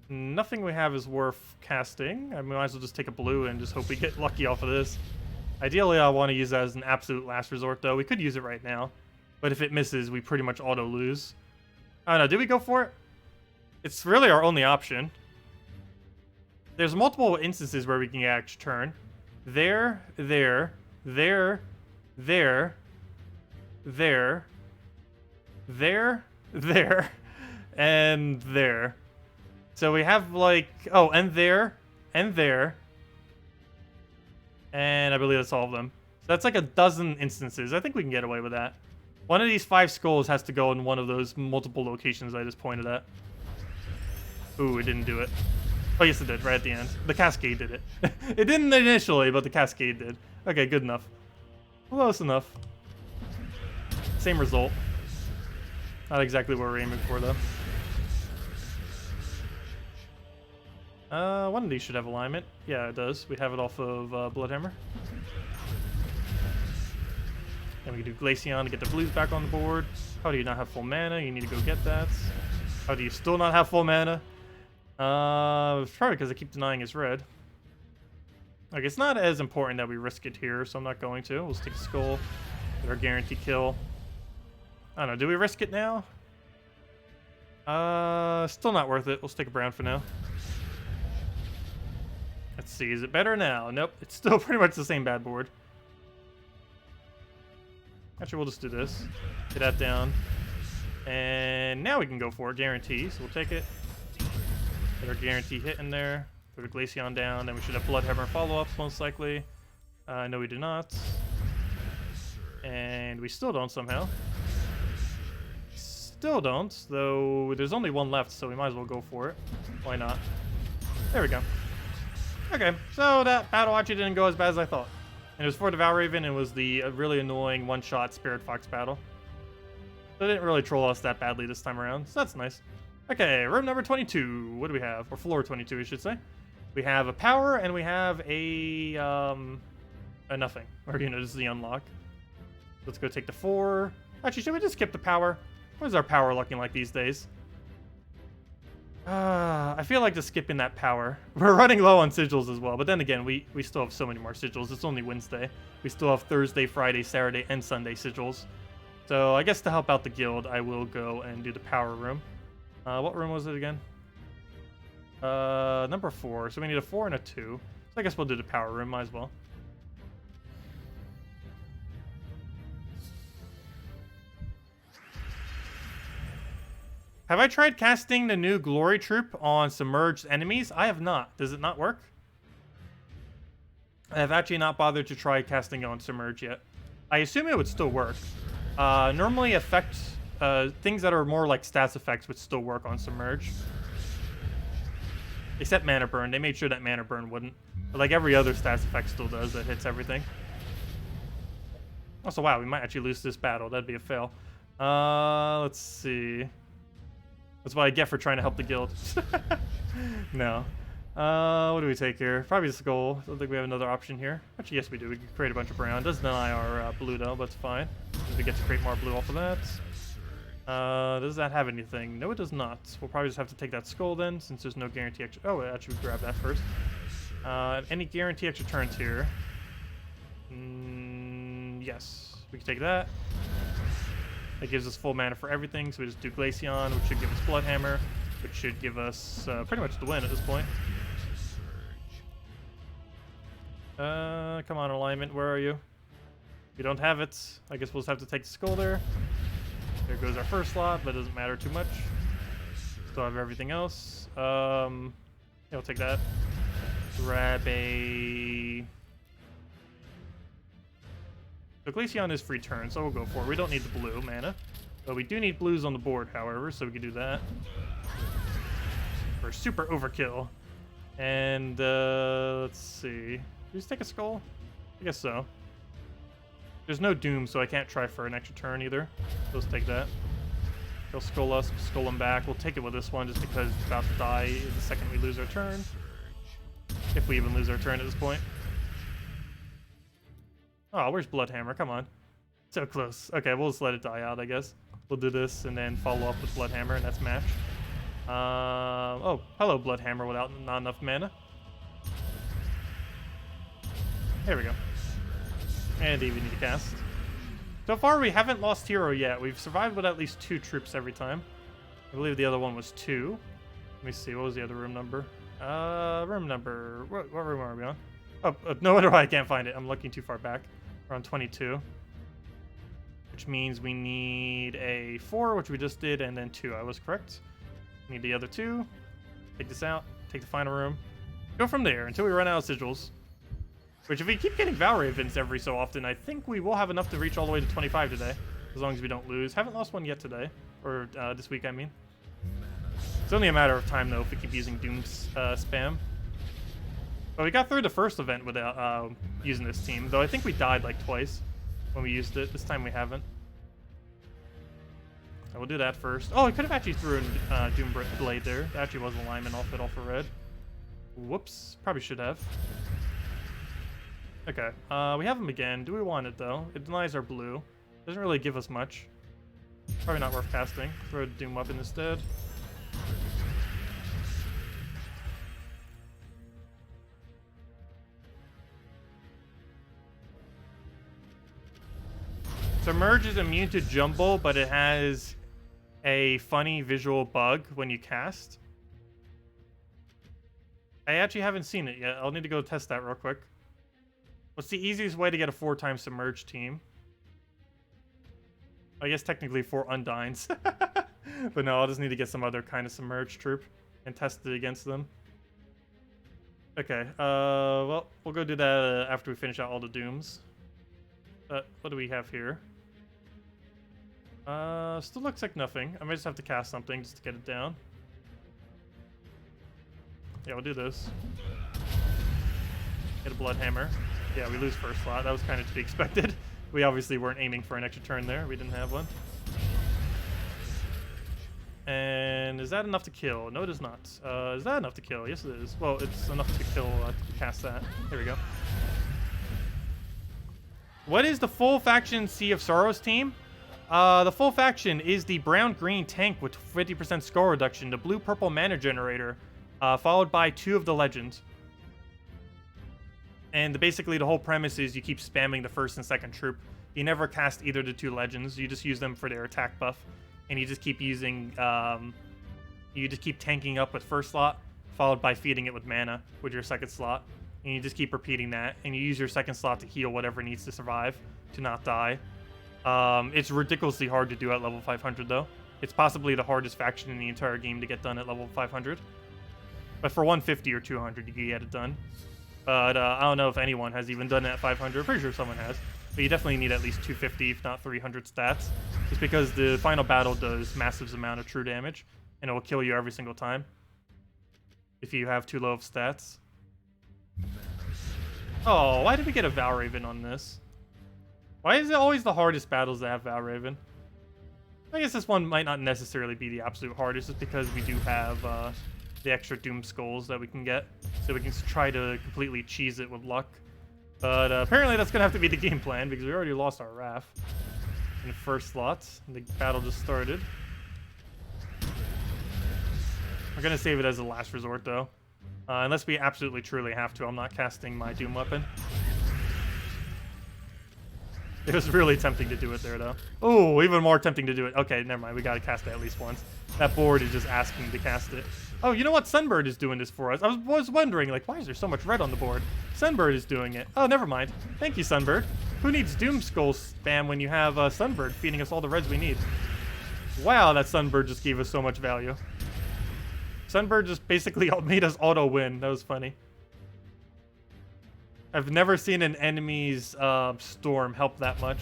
Nothing we have is worth casting. I might as well just take a blue and just hope we get lucky off of this. Ideally, I want to use that as an absolute last resort, though. We could use it right now. But if it misses, we pretty much auto-lose. I don't know. Did we go for it? It's really our only option. There's multiple instances where we can get extra turn. There, there, there, there, there, there, there, and there. So we have like, oh, and there, and there. And I believe that's all of them. So that's like a dozen instances. I think we can get away with that. One of these 5 skulls has to go in one of those multiple locations I just pointed at. Ooh, it didn't do it. Oh, yes, it did, right at the end. The Cascade did it. It didn't initially, but the Cascade did. Okay, good enough. Close enough. Same result. Not exactly what we're aiming for, though. One of these should have alignment. Yeah, it does. We have it off of Bloodhammer. And we can do Glaceon to get the blues back on the board. How do you not have full mana? You need to go get that. How do you still not have full mana? It's probably because I keep denying his red. Like, it's not as important that we risk it here, so I'm not going to. We'll stick a skull. Get our guarantee kill. I don't know. Do we risk it now? Still not worth it. We'll stick a brown for now. Let's see. Is it better now? Nope. It's still pretty much the same bad board. Actually, we'll just do this. Get that down. And now we can go for it. Guarantee. So we'll take it. Get our guarantee hit in there. Put a Glaceon down. Then we should have Bloodhammer follow-ups, most likely. No, we do not. And we still don't somehow. Still don't, though there's only one left, so we might as well go for it. Why not? There we go. Okay, so that battle actually didn't go as bad as I thought. And it was for the Valraven, and it was the really annoying one-shot Spirit Fox battle. So it didn't really troll us that badly this time around, so that's nice. Okay, room number 22. What do we have? Or floor 22, I should say. We have a power, and we have a nothing. Or, you know, this is the unlock. Let's go take the 4. Actually, should we just skip the power? What is our power looking like these days? I feel like just skipping that power. We're running low on sigils as well, but then again, we still have so many more sigils. It's only Wednesday. We still have Thursday, Friday, Saturday, and Sunday sigils. So I guess to help out the guild, I will go and do the power room. What room was it again? Number 4. So we need a 4 and a 2. So I guess we'll do the power room. Might as well. Have I tried casting the new Glory Troop on submerged enemies? I have not. Does it not work? I have actually not bothered to try casting it on submerged yet. I assume it would still work. Normally things that are more like stats effects would still work on submerge. Except mana burn. They made sure that mana burn wouldn't. But like every other stats effect still does. That hits everything. Also, wow, we might actually lose this battle. That'd be a fail. Let's see. That's what I get for trying to help the guild. No. What do we take here? Probably the skull. I don't think we have another option here. Actually, yes, we do. We can create a bunch of brown. Doesn't deny our blue, though, but it's fine. We get to create more blue off of that. Does that have anything? No, it does not. We'll probably just have to take that skull then, since there's no guarantee extra... Oh, actually, we grab that first. Any guarantee extra turns here? Yes. We can take that. That gives us full mana for everything, so we just do Glaceon, which should give us Bloodhammer, which should give us pretty much the win at this point. Come on, alignment, where are you? We don't have it. I guess we'll just have to take the skull there. There goes our first slot, but it doesn't matter too much. Still have everything else. Yeah, we'll take that. Grab a... So Glaceon is free turn, so we'll go for it. We don't need the blue mana. But we do need blues on the board, however, so we can do that. For super overkill. And, let's see. Did we just take a skull? I guess so. There's no doom, so I can't try for an extra turn either. So let's take that. They'll skull us, skull them back. We'll take it with this one just because it's about to die the second we lose our turn. If we even lose our turn at this point. Oh, where's Bloodhammer? Come on. So close. Okay, we'll just let it die out, I guess. We'll do this and then follow up with Bloodhammer, and that's match. Oh, hello, Bloodhammer without not enough mana. There we go. And we need to cast. So far, we haven't lost hero yet. We've survived with at least 2 troops every time. I believe the other one was 2. Let me see. What was the other room number? Room number... What room are we on? Oh, no wonder why I can't find it. I'm looking too far back. We're on 22. Which means we need a 4, which we just did, and then 2. I was correct. Need the other 2. Take this out. Take the final room. Go from there until we run out of sigils. Which, if we keep getting Valkyrie events every so often, I think we will have enough to reach all the way to 25 today. As long as we don't lose. Haven't lost one yet today. Or this week, I mean. It's only a matter of time, though, if we keep using Doom's spam. But we got through the first event without using this team. Though I think we died like twice when we used it. This time we haven't. So we'll do that first. Oh, I could have actually threw in Doom Blade there. That actually was alignment off it all for red. Whoops. Probably should have. Okay, we have him again. Do we want it, though? It denies our blue. Doesn't really give us much. Probably not worth casting. Throw a Doom weapon instead. Submerge is immune to Jumble, but it has a funny visual bug when you cast. I actually haven't seen it yet. I'll need to go test that real quick. What's the easiest way to get a 4-time Submerge team? I guess technically 4 Undines. But no, I'll just need to get some other kind of Submerge troop and test it against them. Okay, well, we'll go do that after we finish out all the Dooms. What do we have here? Still looks like nothing. I might just have to cast something just to get it down. Yeah, we'll do this. Get a Bloodhammer. Yeah, we lose first slot. That was kind of to be expected. We obviously weren't aiming for an extra turn there. We didn't have one. And is that enough to kill? No, it is not. Is that enough to kill? Yes, it is. Well, it's enough to kill to cast that. Here we go. What is the full faction Sea of Sorrows team? The full faction is the brown-green tank with 50% score reduction, the blue-purple mana generator, followed by 2 of the legends. And basically the whole premise is you keep spamming the first and second troop. You never cast either of the 2 legends. You just use them for their attack buff, and you just keep using. You just keep tanking up with first slot, followed by feeding it with mana with your second slot, and you just keep repeating that. And you use your second slot to heal whatever needs to survive to not die. It's ridiculously hard to do at level 500 though. It's possibly the hardest faction in the entire game to get done at level 500. But for 150 or 200, you can get it done. But I don't know if anyone has even done it at 500. Pretty sure someone has. But you definitely need at least 250, if not 300 stats. Just because the final battle does massive amount of true damage. And it will kill you every single time. If you have too low of stats. Oh, why did we get a Valraven on this? Why is it always the hardest battles that have Valraven? I guess this one might not necessarily be the absolute hardest, just because we do have the extra Doom Skulls that we can get. So we can try to completely cheese it with luck. But apparently that's going to have to be the game plan, because we already lost our Wrath in the first slot. The battle just started. We're going to save it as a last resort, though. Unless we absolutely truly have to. I'm not casting my Doom weapon. It was really tempting to do it there, though. Oh, even more tempting to do it. Okay, never mind. We got to cast it at least once. That board is just asking to cast it. Oh, you know what? Sunbird is doing this for us. I was wondering, like, why is there so much red on the board? Sunbird is doing it. Oh, never mind. Thank you, Sunbird. Who needs Doom Skull spam when you have Sunbird feeding us all the reds we need? Wow, that Sunbird just gave us so much value. Sunbird just basically made us auto-win. That was funny. I've never seen an enemy's storm help that much.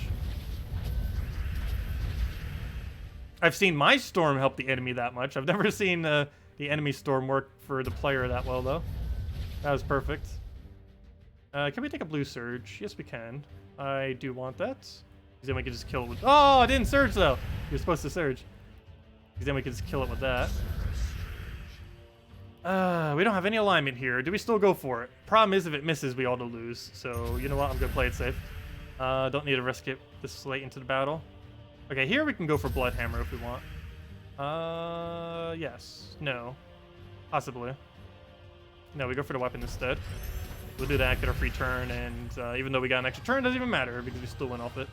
I've seen my storm help the enemy that much. I've never seen the enemy storm work for the player that well, though. That was perfect. Can we take a blue surge? Yes, we can. I do want that. Because then we can just kill it with... Oh, I didn't surge, though! You're supposed to surge. Because then we can just kill it with that. We don't have any alignment here. Do we still go for it? Problem is, if it misses, we auto lose. So, you know what? I'm going to play it safe. Don't need to risk it this late into the battle. Okay, here we can go for Bloodhammer if we want. Yes. No. Possibly. No, we go for the weapon instead. We'll do that, get our free turn, and even though we got an extra turn, it doesn't even matter because we still went off it.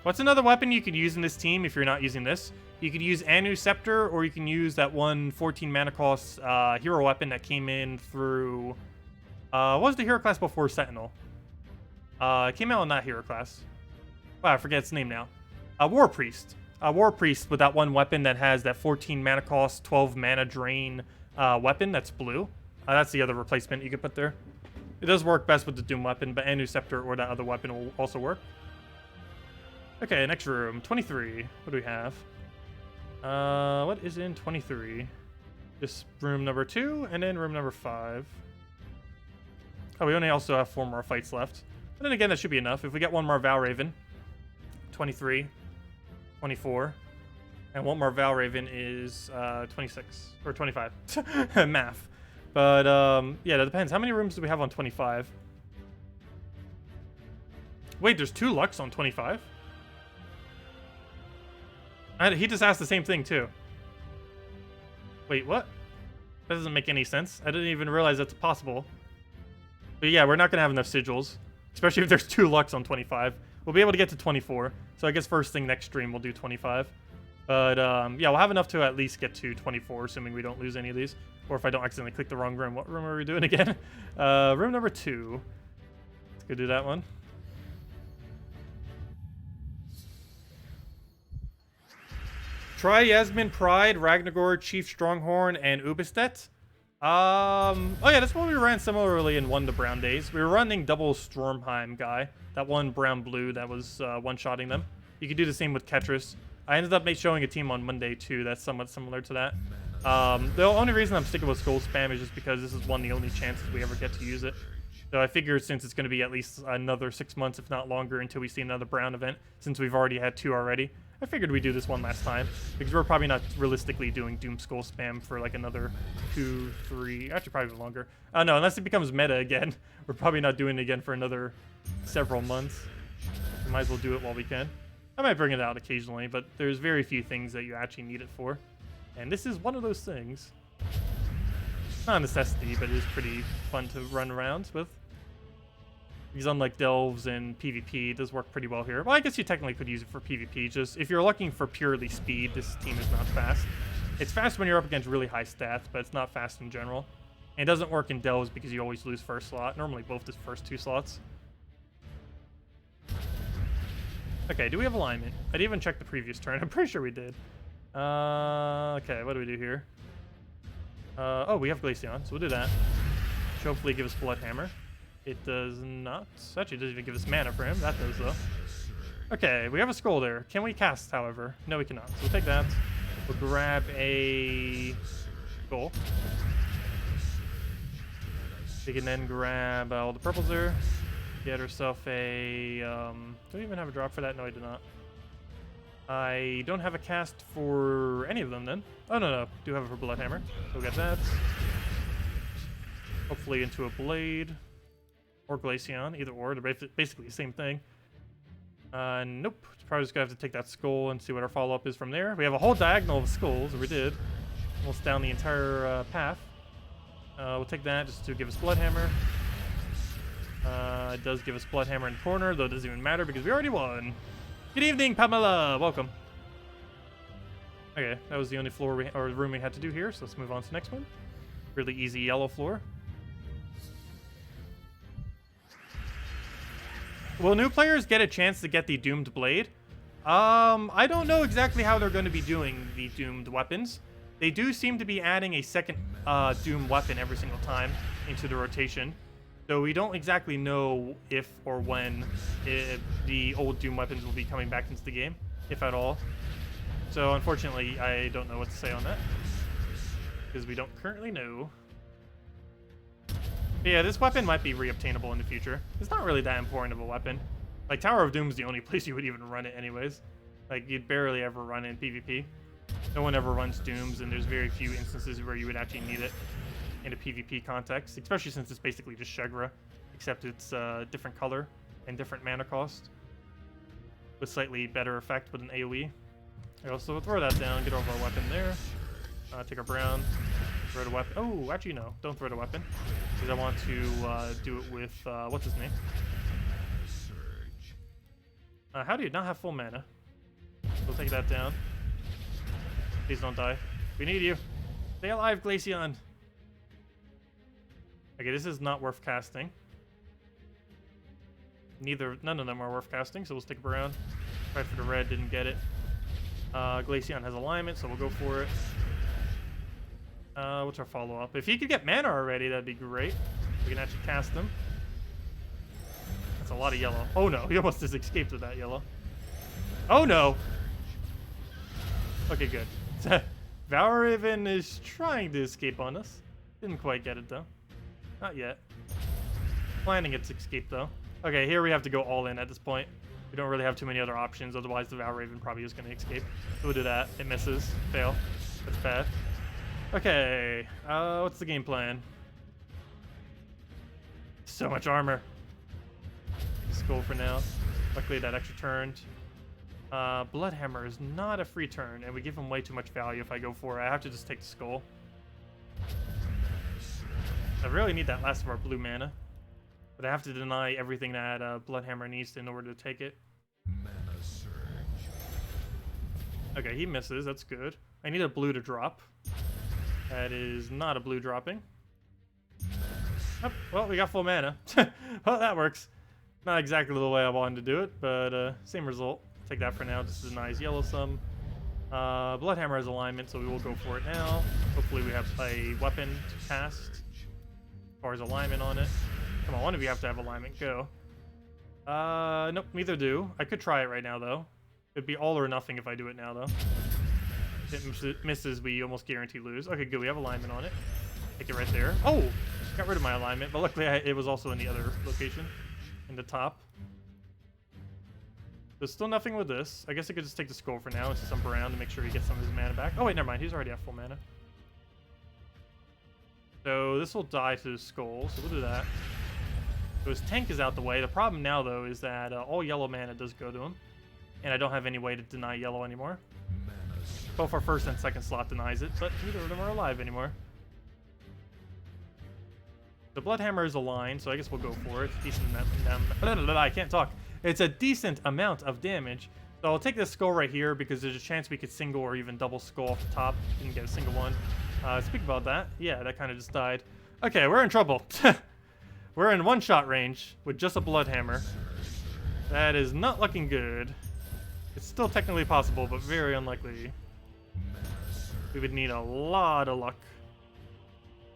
What's another weapon you could use in this team if you're not using this? You could use Anu Scepter, or you can use that one 14 mana cost hero weapon that came in through... what was the hero class before Sentinel? It came out in that hero class. Wow, I forget its name now. War Priest. War Priest with that one weapon that has that 14 mana cost, 12 mana drain weapon that's blue. That's the other replacement you could put there. It does work best with the Doom weapon, but Anu Scepter or that other weapon will also work. Okay, next room. 23. What do we have? What is in 23? Just room number 2, and then room number 5. Oh, we only also have 4 more fights left. But then again, that should be enough. If we get one more Valraven, 23, 24, and one more Valraven is 26, or 25. Math. But, yeah, that depends. How many rooms do we have on 25? Wait, there's 2 Lux on 25? He just asked the same thing, too. Wait, what? That doesn't make any sense. I didn't even realize that's possible. But yeah, we're not going to have enough sigils. Especially if there's 2 Lux on 25. We'll be able to get to 24. So I guess first thing next stream we'll do 25. But, yeah, we'll have enough to at least get to 24, assuming we don't lose any of these. Or if I don't accidentally click the wrong room. What room are we doing again? Room number 2. Let's go do that one. Try Yasmin Pride, Ragnagor, Chief Stronghorn, and Ubistet. Oh yeah, that's what we ran similarly in One to Brown days. We were running double Stormheim guy. That one brown-blue that was one-shotting them. You could do the same with Ketris. I ended up showing a team on Monday too that's somewhat similar to that. The only reason I'm sticking with Skull Spam is just because this is the only chances we ever get to use it. So I figured since it's going to be at least another 6 months, if not longer, until we see another Brown event, since we've already had 2 already, I figured we'd do this one last time, because we're probably not realistically doing Doom Skull Spam for like another 2, 3, actually probably longer. No, unless it becomes meta again. We're probably not doing it again for another several months. We might as well do it while we can. I might bring it out occasionally, but there's very few things that you actually need it for. And this is one of those things. It's not a necessity, but it is pretty fun to run around with. Because unlike delves and PvP, it does work pretty well here. Well, I guess you technically could use it for PvP. Just if you're looking for purely speed, this team is not fast. It's fast when you're up against really high stats, but it's not fast in general. And it doesn't work in delves because you always lose first slot. Normally both the first 2 slots. Okay, do we have alignment? I didn't even check the previous turn. I'm pretty sure we did. Okay, what do we do here? Oh, we have Glaceon, so we'll do that. Which hopefully give us Blood Hammer. It does not. Actually, it doesn't even give us mana for him. That does, though. Okay, we have a Skull there. Can we cast, however? No, we cannot. So we'll take that. We'll grab a Skull. We can then grab all the purples there. Get herself a... do we even have a drop for that? No, I do not. I don't have a cast for any of them, then. Oh, no. Do have it for Blood Hammer. So we'll get that. Hopefully into a Blade. Or Glaceon, either or. They're basically the same thing. Nope. Probably just gonna have to take that Skull and see what our follow-up is from there. We have a whole diagonal of skulls, we did. Almost down the entire path. We'll take that just to give us Blood Hammer. It does give us Blood Hammer in corner, though it doesn't even matter because we already won. Good evening, Pamela! Welcome. Okay, that was the only floor or room we had to do here, so let's move on to the next one. Really easy yellow floor. Will new players get a chance to get the Doomed Blade? I don't know exactly how they're going to be doing the Doomed weapons. They do seem to be adding a second Doom weapon every single time into the rotation. So we don't exactly know if or when the old Doom weapons will be coming back into the game, if at all. So unfortunately, I don't know what to say on that. Because we don't currently know. But yeah, this weapon might be reobtainable in the future. It's not really that important of a weapon. Like, Tower of Doom is the only place you would even run it anyways. Like, you'd barely ever run it in PvP. No one ever runs Dooms, and there's very few instances where you would actually need it in a PvP context, especially since it's basically just Shegra, except it's different color and different mana cost, with slightly better effect with an AoE. So we'll throw that down, get over our weapon there. Take our brown, throw the weapon. Oh, actually no, don't throw the weapon, because I want to do it with what's his name? How do you not have full mana? We'll take that down. Please don't die. We need you. Stay alive, Glaceon. Okay, this is not worth casting. None of them are worth casting, so we'll stick around. Tried for the red, didn't get it. Glaceon has alignment, so we'll go for it. What's our follow-up? If he could get mana already, that'd be great. We can actually cast him. That's a lot of yellow. Oh no, he almost just escaped with that yellow. Oh no! Okay, good. Valraven is trying to escape on us. Didn't quite get it though. Not yet. Planning its escape though. Okay, here we have to go all in at this point. We don't really have too many other options, otherwise the Valraven probably is going to escape. So we'll do that. It misses. Fail. That's bad. Okay, what's the game plan? So much armor. Skull for now. Luckily that extra turned. Blood Hammer is not a free turn, and we give him way too much value if I go for it. I have to just take the Skull. I really need that last of our blue mana. But I have to deny everything that Blood Hammer needs in order to take it. Okay, he misses. That's good. I need a blue to drop. That is not a blue dropping. Oh, well, we got full mana. Well, that works. Not exactly the way I wanted to do it, but same result. Take that for now. This is a nice yellow sum. Blood Hammer has alignment, so we will go for it now. Hopefully we have a weapon to cast. As far as alignment on it. Come on, one of you have to have alignment. Go. Nope, neither do. I could try it right now, though. It'd be all or nothing if I do it now, though. If it misses, we almost guarantee lose. Okay, good. We have alignment on it. Take it right there. Oh! Got rid of my alignment, but luckily it was also in the other location. In the top. There's still nothing with this. I guess I could just take the Skull for now and just jump around to make sure he gets some of his mana back. Oh, wait, never mind. He's already at full mana. So this will die to the Skull, so we'll do that. So his tank is out the way. The problem now, though, is that all yellow mana does go to him. And I don't have any way to deny yellow anymore. Both our first and second slot denies it, but neither of them are alive anymore. The Bloodhammer is aligned, so I guess we'll go for it. Decent amount. I can't talk. It's a decent amount of damage. So I'll take this skull right here because there's a chance we could single or even double skull off the top. Didn't get a single one. Speak about that. Yeah, that kind of just died. Okay, we're in trouble. We're in one-shot range with just a Bloodhammer. That is not looking good. It's still technically possible, but very unlikely. We would need a lot of luck.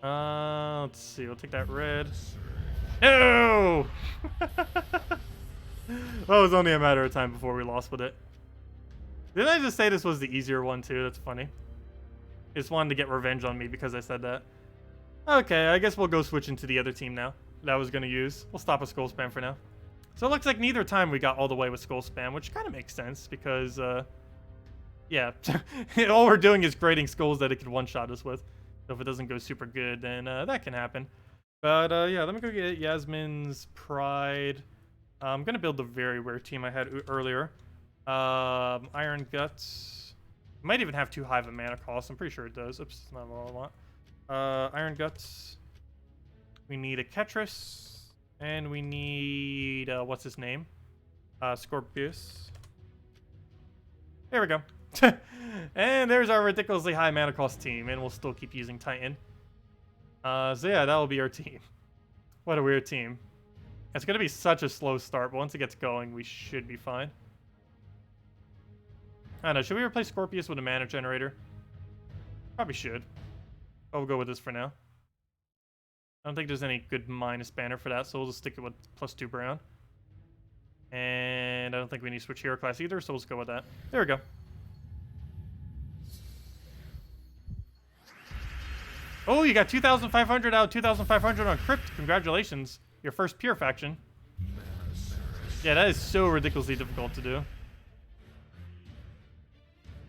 Let's see. We'll take that red. No! Well, it was only a matter of time before we lost with it. Didn't I just say this was the easier one, too? That's funny. He just wanted to get revenge on me because I said that. Okay, I guess we'll go switch into the other team now that I was going to use. We'll stop a skull spam for now. So it looks like neither time we got all the way with skull spam, which kind of makes sense because, yeah, all we're doing is creating skulls that it can one-shot us with. So if it doesn't go super good, then that can happen. But, yeah, let me go get Yasmin's Pride. I'm going to build the very rare team I had earlier. Iron Guts. Might even have too high of a mana cost. I'm pretty sure it does. Oops, it's not what I want. Iron Guts. We need a Ketris. And we need, what's his name? Scorpius. There we go. And there's our ridiculously high mana cost team. And we'll still keep using Titan. So yeah, that'll be our team. What a weird team. It's going to be such a slow start, but once it gets going, we should be fine. I don't know, should we replace Scorpius with a mana generator? Probably should. But we'll go with this for now. I don't think there's any good minus banner for that, so we'll just stick it with +2 brown. And I don't think we need to switch hero class either, so we'll just go with that. There we go. Oh, you got 2,500 out of 2,500 on Crypt. Congratulations. Your first pure faction. Yeah, that is so ridiculously difficult to do.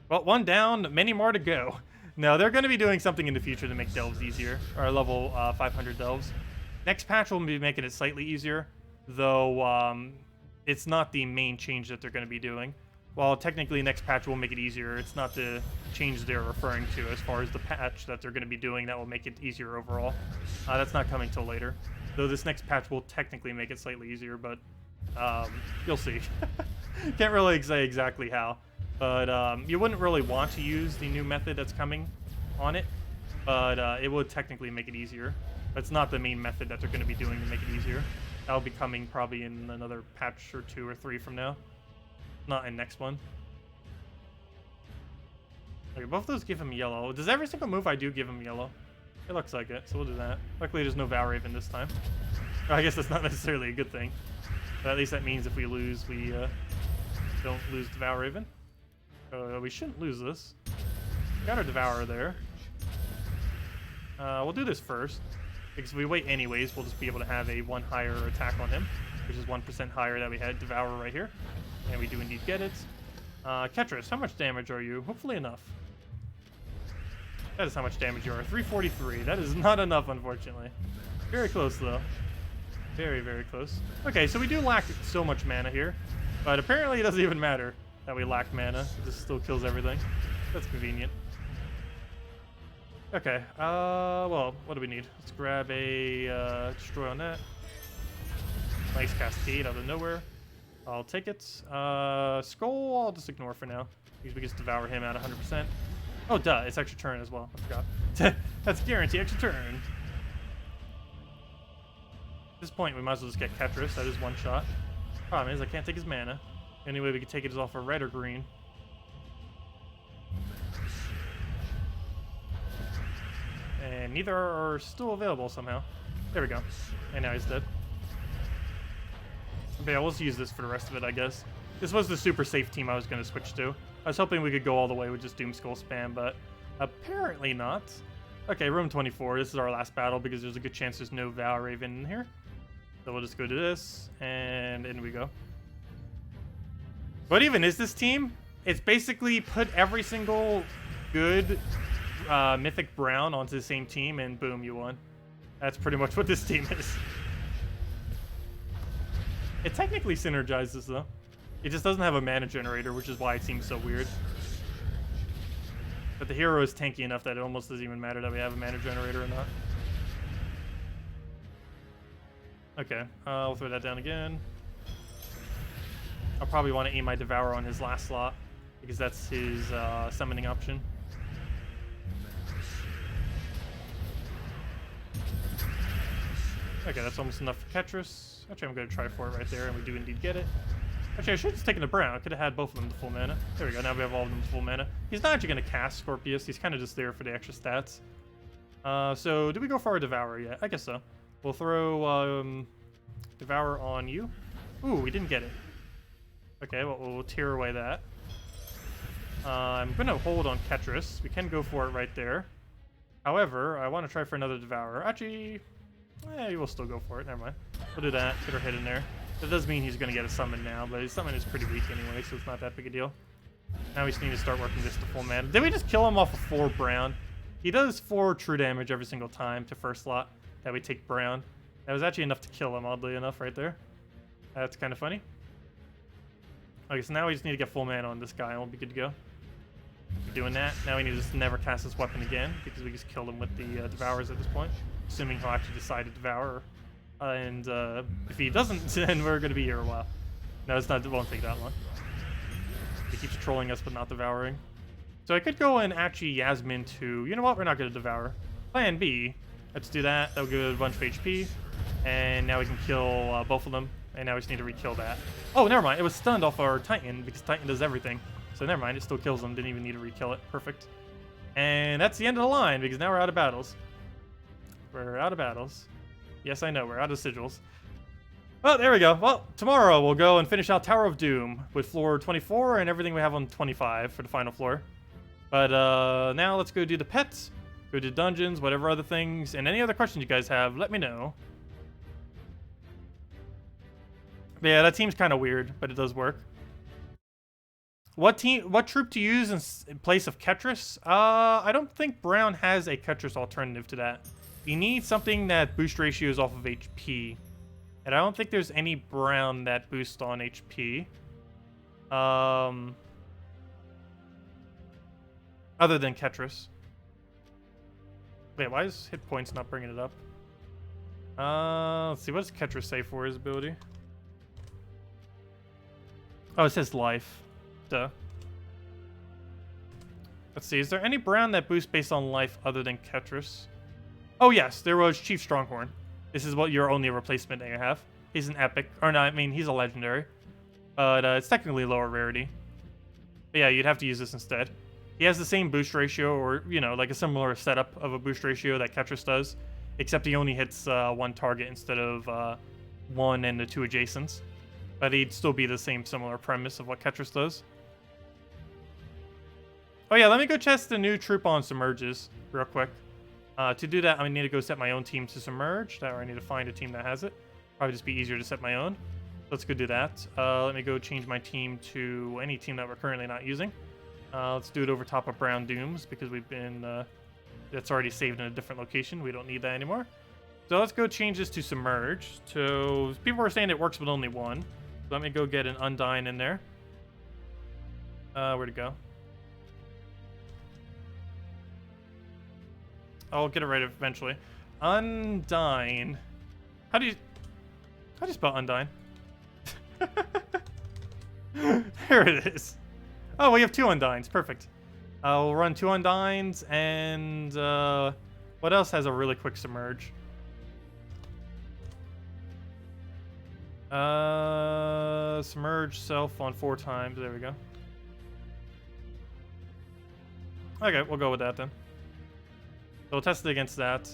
Well, one down, many more to go. No, they're going to be doing something in the future to make delves easier. Or level 500 delves. Next patch will be making it slightly easier. Though, it's not the main change that they're going to be doing. While technically next patch will make it easier, it's not the change they're referring to as far as the patch that they're going to be doing that will make it easier overall. That's not coming till later. Though this next patch will technically make it slightly easier, but you'll see. Can't really say exactly how. But you wouldn't really want to use the new method that's coming on it. But it would technically make it easier. That's not the main method that they're going to be doing to make it easier. That'll be coming probably in another patch or 2 or 3 from now. Not in next one. Okay, both those give him yellow. Does every single move I do give him yellow? It looks like it, so we'll do that. Luckily, there's no Valraven this time. I guess that's not necessarily a good thing. But at least that means if we lose, we don't lose the Valraven. We shouldn't lose this. Got our Devourer there. We'll do this first. Because if we wait anyways, we'll just be able to have a 1 higher attack on him. Which is 1% higher that we had Devourer right here. And we do indeed get it. Ketris, how much damage are you? Hopefully enough. That is how much damage you are. 343. That is not enough, unfortunately. Very close, though. Very, very close. Okay, so we do lack so much mana here. But apparently it doesn't even matter that we lack mana. It just still kills everything. That's convenient. Okay, well, what do we need? Let's grab a Destroy on that. Nice Cascade out of nowhere. I'll take it. Skull, I'll just ignore for now. Because we just devour him at 100%. Oh, duh, it's extra turn as well. I forgot. That's guaranteed extra turn. At this point, we might as well just get Ketris. That is one shot. Problem is, I can't take his mana. Any way we could take it is off of red or green. And neither are still available somehow. There we go. And now he's dead. But yeah, we'll just use this for the rest of it, I guess. This was the super safe team I was going to switch to. I was hoping we could go all the way with just Doom Skull spam, but apparently not. Okay, room 24. This is our last battle because there's a good chance there's no Valraven in here. So we'll just go to this, and in we go. What even is this team? It's basically put every single good Mythic Brown onto the same team, and boom, you won. That's pretty much what this team is. It technically synergizes, though. It just doesn't have a mana generator, which is why it seems so weird. But the hero is tanky enough that it almost doesn't even matter that we have a mana generator or not. Okay, I'll throw that down again. I'll probably want to aim my Devour on his last slot, because that's his summoning option. Okay, that's almost enough for Ketris. Actually, I'm going to try for it right there, and we do indeed get it. Actually, I should have just taken the Brown. I could have had both of them to full mana. There we go, now we have all of them to full mana. He's not actually going to cast Scorpius. He's kind of just there for the extra stats. So, do we go for our Devourer yet? I guess so. We'll throw Devour on you. Ooh, we didn't get it. Okay, well, we'll tear away that. I'm going to hold on Ketris. We can go for it right there. However, I want to try for another Devourer. Actually, we'll still go for it. Never mind. We'll do that. Get our head in there. That does mean he's going to get a summon now, but his summon is pretty weak anyway, so it's not that big a deal. Now we just need to start working this to full mana. Did we just kill him off of 4 Brown? He does 4 true damage every single time to first slot that we take Brown. That was actually enough to kill him, oddly enough, right there. That's kind of funny. Okay, so now we just need to get full mana on this guy, and we'll be good to go. We're doing that. Now we need to just never cast this weapon again, because we just killed him with the Devourers at this point. Assuming he'll actually decide to Devour. And if he doesn't, then we're going to be here a while. No, it's not. It won't take that long. He keeps trolling us, but not devouring. So I could go and actually Yasmin to... You know what? We're not going to devour. Plan B. Let's do that. That'll give it a bunch of HP. And now we can kill both of them. And now we just need to re-kill that. Oh, never mind. It was stunned off our Titan, because Titan does everything. So never mind. It still kills them. Didn't even need to re-kill it. Perfect. And that's the end of the line, because now we're out of battles. We're out of battles. Yes, I know. We're out of sigils. Well, there we go. Well, tomorrow we'll go and finish out Tower of Doom with floor 24 and everything we have on 25 for the final floor. But now let's go do the pets, go do dungeons, whatever other things, and any other questions you guys have, let me know. But yeah, that team's kind of weird, but it does work. What troop to use in place of Ketris? I don't think Brown has a Ketris alternative to that. You need something that boost ratio is off of HP. And I don't think there's any Brown that boosts on HP. Other than Ketris. Wait, why is hit points not bringing it up? Let's see, what does Ketris say for his ability? Oh, it says life. Duh. Let's see, is there any Brown that boosts based on life other than Ketris? Oh yes, there was Chief Stronghorn. This is what your only replacement that you have. He's an epic, or no, I mean he's a legendary, but it's technically lower rarity. But yeah, you'd have to use this instead. He has the same boost ratio, or you know, like a similar setup of a boost ratio that Ketris does, except he only hits 1 target instead of 1 and the 2 adjacents. But he'd still be the same similar premise of what Ketris does. Oh yeah, let me go test the new troop on Submerges real quick. To do that, I need to go set my own team to Submerge. Or I need to find a team that has it. Probably just be easier to set my own. Let's go do that. Let me go change my team to any team that we're currently not using. Let's do it over top of Brown Dooms, because we've been... that's already saved in a different location. We don't need that anymore. So let's go change this to Submerge. So people were saying it works with only 1. So let me go get an Undyne in there. Where'd it go? I'll get it right eventually. Undyne. How do you spell Undyne? There it is. Oh, we have 2 Undynes. Perfect. We'll run 2 Undynes, and what else has a really quick submerge? Submerge self on 4 times. There we go. Okay, we'll go with that then. So we'll test it against that.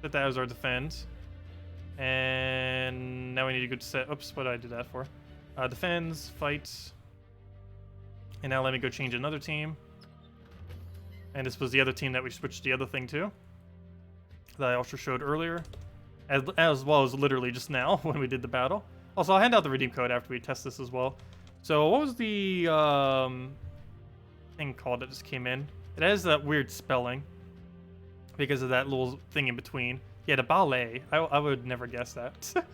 Set that as our defend. And now we need to go to set... Oops, what did I do that for? Defends, fights. And now let me go change another team. And this was the other team that we switched the other thing to. That I also showed earlier. As well as literally just now when we did the battle. Also, I'll hand out the redeem code after we test this as well. So what was the thing called that just came in? It has that weird spelling because of that little thing in between. Yeah, the ballet. I would never guess that.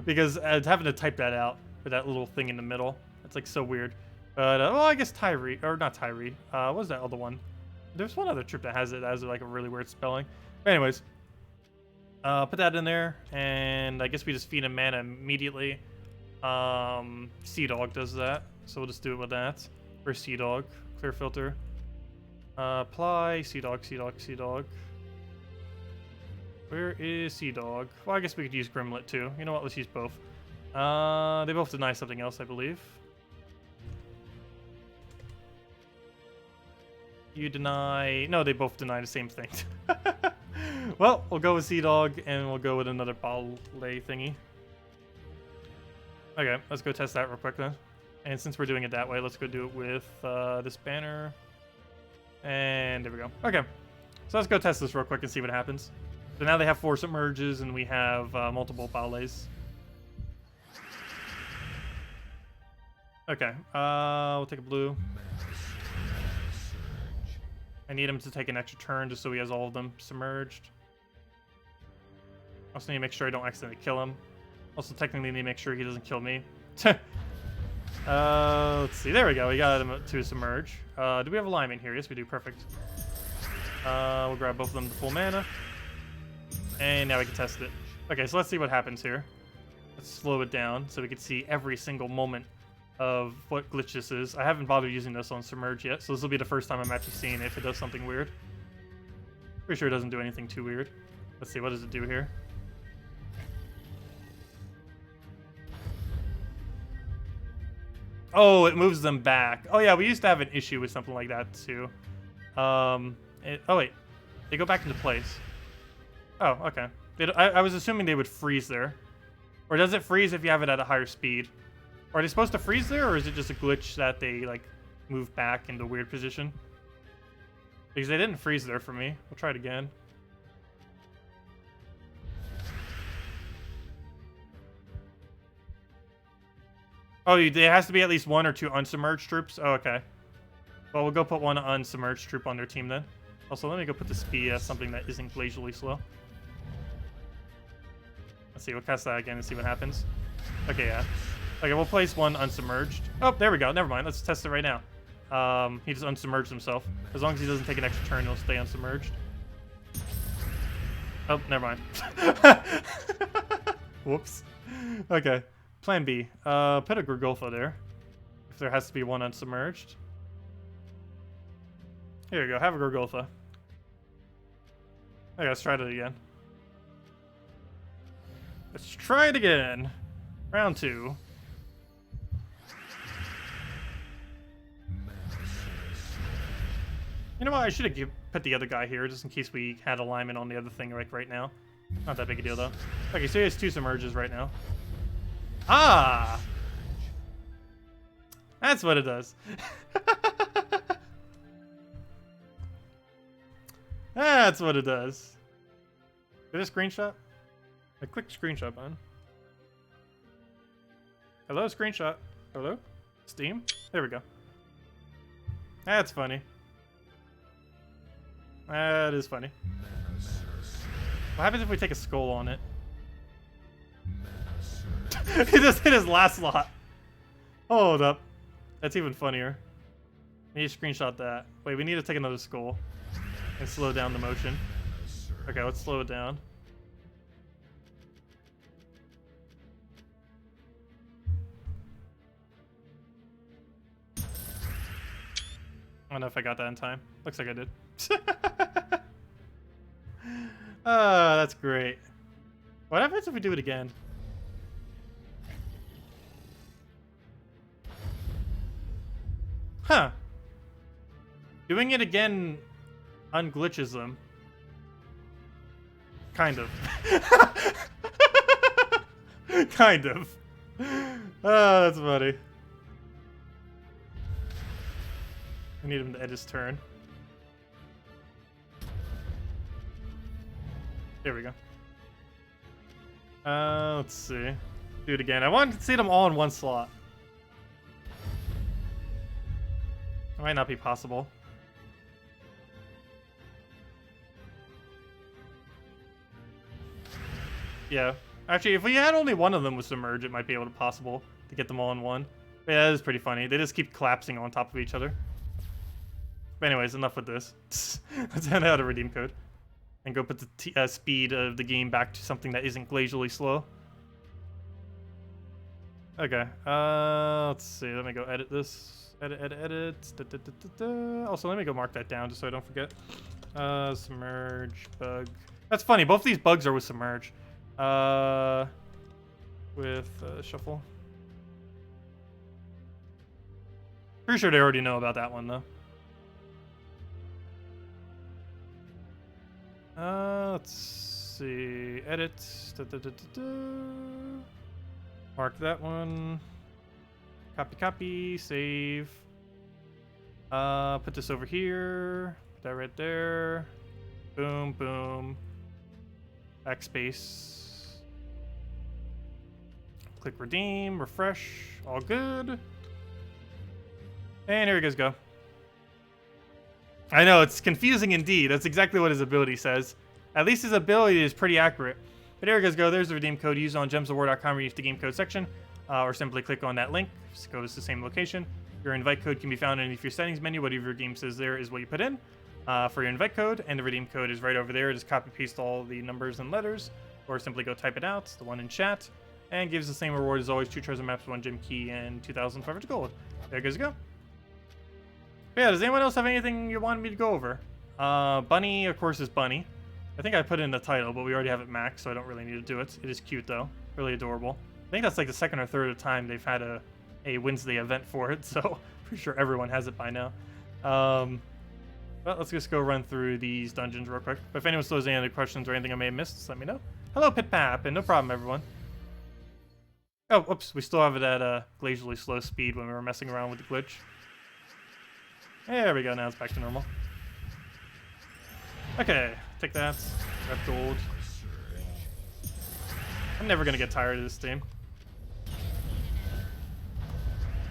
Because having to type that out with that little thing in the middle. It's like so weird. But well, I guess Tyree, or not Tyree. What was that other one? There's one other trip that has it. That has like a really weird spelling. But anyways, put that in there, and I guess we just feed him mana immediately. Sea Dog does that, so we'll just do it with that. For Sea Dog, clear filter. Apply Sea Dog, Sea Dog, Sea Dog. Where is Sea Dog? Well, I guess we could use Grimlet too. You know what? Let's use both. They both deny something else, I believe. You deny... No, they both deny the same thing. Well, we'll go with Sea Dog, and we'll go with another ballet thingy. Okay, let's go test that real quick then. And since we're doing it that way, let's go do it with this banner. And there we go. Okay, so let's go test this real quick and see what happens. So now they have 4 submerges, and we have multiple ballets. Okay, we'll take a blue. I need him to take an extra turn just so he has all of them submerged. Also need to make sure I don't accidentally kill him. Also technically need to make sure he doesn't kill me. Let's see. There we go. We got him to submerge. Do we have alignment here? Yes, we do. Perfect. We'll grab both of them to full mana. And now we can test it. Okay, so let's see what happens here. Let's slow it down so we can see every single moment of what glitch this is. I haven't bothered using this on Submerge yet, so this will be the first time I'm actually seeing if it does something weird. Pretty sure it doesn't do anything too weird. Let's see, what does it do here? Oh, it moves them back. Oh yeah, we used to have an issue with something like that too. Oh wait, they go back into place. Oh, okay. I was assuming they would freeze there. Or does it freeze if you have it at a higher speed? Are they supposed to freeze there, or is it just a glitch that they, like, move back into a weird position? Because they didn't freeze there for me. We'll try it again. Oh, there has to be at least 1 or 2 unsubmerged troops? Oh, okay. Well, we'll go put 1 unsubmerged troop on their team then. Also, let me go put the speed as something that isn't glacially slow. Let's see, we'll cast that again and see what happens. Okay, yeah. Okay, we'll place 1 unsubmerged. Oh, there we go. Never mind. Let's test it right now. He just unsubmerged himself. As long as he doesn't take an extra turn, he'll stay unsubmerged. Oh, never mind. Whoops. Okay. Plan B. Put a Grigolfa there. If there has to be 1 unsubmerged. Here you go. Have a Grigolfa. Okay, let's try it again. Let's try it again. Round 2. You know what? I should have put the other guy here just in case we had alignment on the other thing like right now. Not that big a deal though. Okay, so he has 2 submerges right now. Ah! That's what it does. That's what it does. Did a screenshot? I clicked screenshot button. Hello, screenshot. Hello? Steam? There we go. That's funny. That is funny. What happens if we take a skull on it? He just hit his last slot. Hold up. That's even funnier. I need to screenshot that. Wait, we need to take another skull and slow down the motion. Okay, let's slow it down. I don't know if I got that in time. Looks like I did. Ah, that's great. What happens if we do it again? Huh. Doing it again unglitches them. Kind of. Kind of. Oh, that's funny. I need him to end his turn. There we go. Let's see. Do it again. I wanted to see them all in 1 slot. It might not be possible. Yeah. Actually, if we had only 1 of them with Submerge, it might be able to possible. to get them all in one. But yeah, that is pretty funny. They just keep collapsing on top of each other. But anyways, enough with this. Let's hand out a redeem code. And go put the speed of the game back to something that isn't glacially slow. Okay, let's see. Let me go edit this. Edit. Also, let me go mark that down just so I don't forget. Submerge, bug. That's funny. Both these bugs are with submerge. With shuffle. Pretty sure they already know about that one, though. Let's see. Edit. Mark that one. Copy, save. Put this over here. Put that right there. Boom, boom. Backspace. Click redeem, refresh, all good. And here you guys go. I know, it's confusing indeed. That's exactly what his ability says. At least his ability is pretty accurate. But here you guys go. There's the redeem code used on gemsofwar.com. Use the game code section. Or simply click on that link. It goes to the same location. Your invite code can be found in your settings menu. Whatever your game says there is what you put in for your invite code. And the redeem code is right over there. Just copy paste all the numbers and letters. Or simply go type it out. It's the one in chat. And gives the same reward as always. 2 treasure maps, 1 gem key, and 2,500 gold. There you guys go. But yeah, does anyone else have anything you wanted me to go over? Bunny, of course, is Bunny. I think I put it in the title, but we already have it maxed, so I don't really need to do it. It is cute, though. Really adorable. I think that's like the second or third time they've had a Wednesday event for it, so pretty sure everyone has it by now. Well, let's just go run through these dungeons real quick. But if anyone still has any other questions or anything I may have missed, just let me know. Hello, Pit-Pap, and no problem, everyone. Oh, whoops, we still have it at glacially slow speed when we were messing around with the glitch. There we go, now it's back to normal. Okay, take that. Grab gold. I'm never gonna get tired of this team.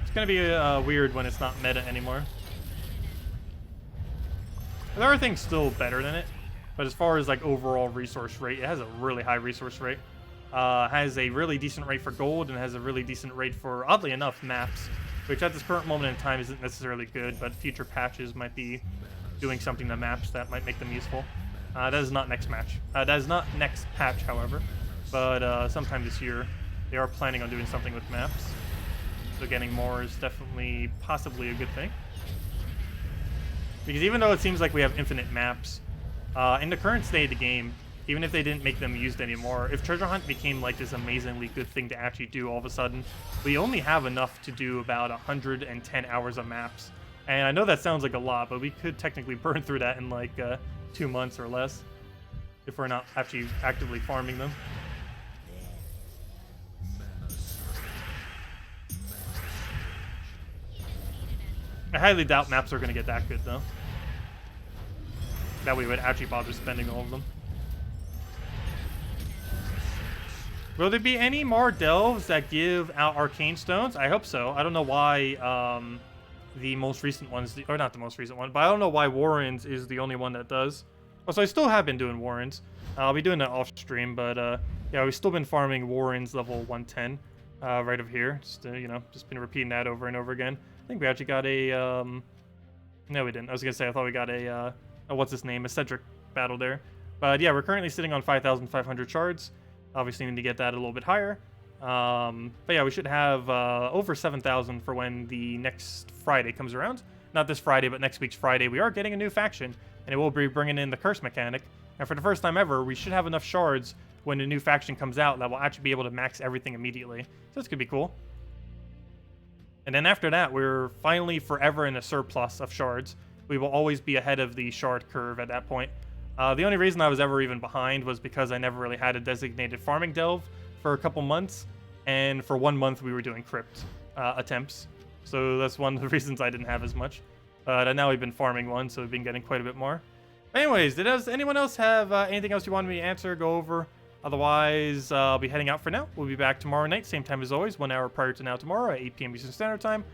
It's gonna be weird when it's not meta anymore. There are things still better than it, but as far as like overall resource rate, it has a really high resource rate. Has a really decent rate for gold and has a really decent rate for, oddly enough, maps, which at this current moment in time isn't necessarily good, but future patches might be doing something to maps that might make them useful. That is not next match. That is not next patch, however, but sometime this year they are planning on doing something with maps. So getting more is definitely possibly a good thing. Because even though it seems like we have infinite maps, in the current state of the game, even if they didn't make them used anymore, if Treasure Hunt became like this amazingly good thing to actually do all of a sudden, we only have enough to do about 110 hours of maps. And I know that sounds like a lot, but we could technically burn through that in like 2 months or less if we're not actually actively farming them. I highly doubt maps are going to get that good, though. That we would actually bother spending all of them. Will there be any more delves that give out arcane stones? I hope so. I don't know why the most recent ones, or not the most recent one, but I don't know why Warrens is the only one that does. Oh, so I still have been doing Warrens. I'll be doing that off stream, but yeah, we've still been farming Warrens level 110 right over here. Just you know, just been repeating that over and over again. I think we actually got a no, we didn't. I was gonna say I thought we got a what's his name, a Cedric battle there. But yeah, we're currently sitting on 5,500 shards. Obviously need to get that a little bit higher. But yeah, we should have over 7,000 for when the next Friday comes around. Not this Friday, but next week's Friday. We are getting a new faction, and it will be bringing in the curse mechanic. And for the first time ever, we should have enough shards when the new faction comes out that will actually be able to max everything immediately. So this could be cool. And then after that, we're finally forever in a surplus of shards. We will always be ahead of the shard curve at that point. The only reason I was ever even behind was because I never really had a designated farming delve for a couple months. And for 1 month, we were doing crypt attempts. So that's one of the reasons I didn't have as much. But now we've been farming one, so we've been getting quite a bit more. Anyways, does anyone else have anything else you wanted me to answer, go over? Otherwise, I'll be heading out for now. We'll be back tomorrow night, same time as always, 1 hour prior to now tomorrow at 8 p.m. Eastern Standard Time.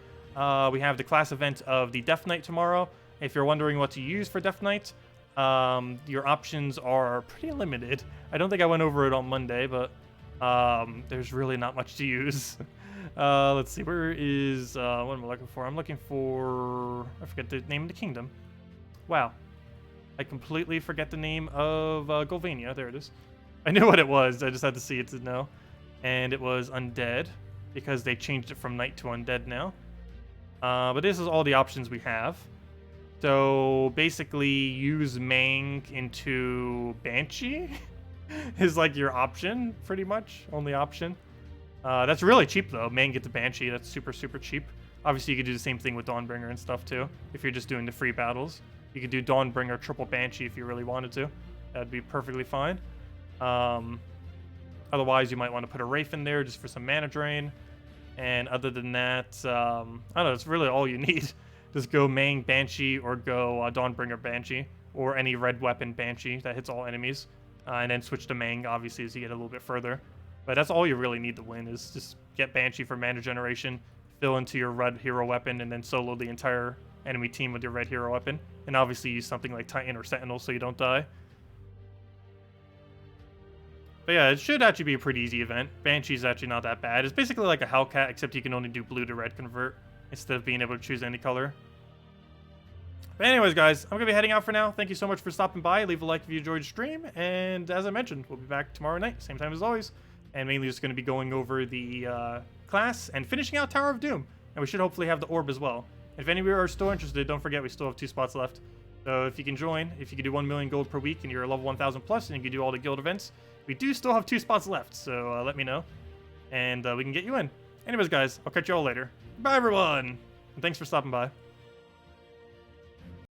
We have the class event of the Death Knight tomorrow. If you're wondering what to use for Death Knight, your options are pretty limited. I don't think I went over it on Monday, but there's really not much to use. Let's see. Where is what am I looking for? I'm looking for, I forget the name of the kingdom. Wow, I completely forget the name of Golvania. There it is. I knew what it was. I just had to see it to know. And it was undead because they changed it from night to undead now. But this is all the options we have. So basically, use Mang into Banshee is like your option, pretty much. Only option. That's really cheap though. Mang get the Banshee. That's super, super cheap. Obviously, you could do the same thing with Dawnbringer and stuff too. If you're just doing the free battles, you could do Dawnbringer triple Banshee if you really wanted to. That'd be perfectly fine. Otherwise, you might want to put a Wraith in there just for some mana drain. And other than that, I don't know. It's really all you need. Just go Mang Banshee or go Dawnbringer Banshee or any red weapon Banshee that hits all enemies. And then switch to Mang, obviously, as you get a little bit further. But that's all you really need to win is just get Banshee for mana generation, fill into your red hero weapon, and then solo the entire enemy team with your red hero weapon. And obviously use something like Titan or Sentinel so you don't die. But yeah, it should actually be a pretty easy event. Banshee's actually not that bad. It's basically like a Hellcat, except you can only do blue to red convert instead of being able to choose any color. But anyways, guys, I'm going to be heading out for now. Thank you so much for stopping by. Leave a like if you enjoyed the stream. And as I mentioned, we'll be back tomorrow night, same time as always. And mainly just going to be going over the class and finishing out Tower of Doom. And we should hopefully have the orb as well. If any of you are still interested, don't forget we still have 2 spots left. So if you can join, if you can do 1 million gold per week and you're level 1000 plus and you can do all the guild events, we do still have 2 spots left. So let me know and we can get you in. Anyways, guys, I'll catch you all later. Bye, everyone. And thanks for stopping by.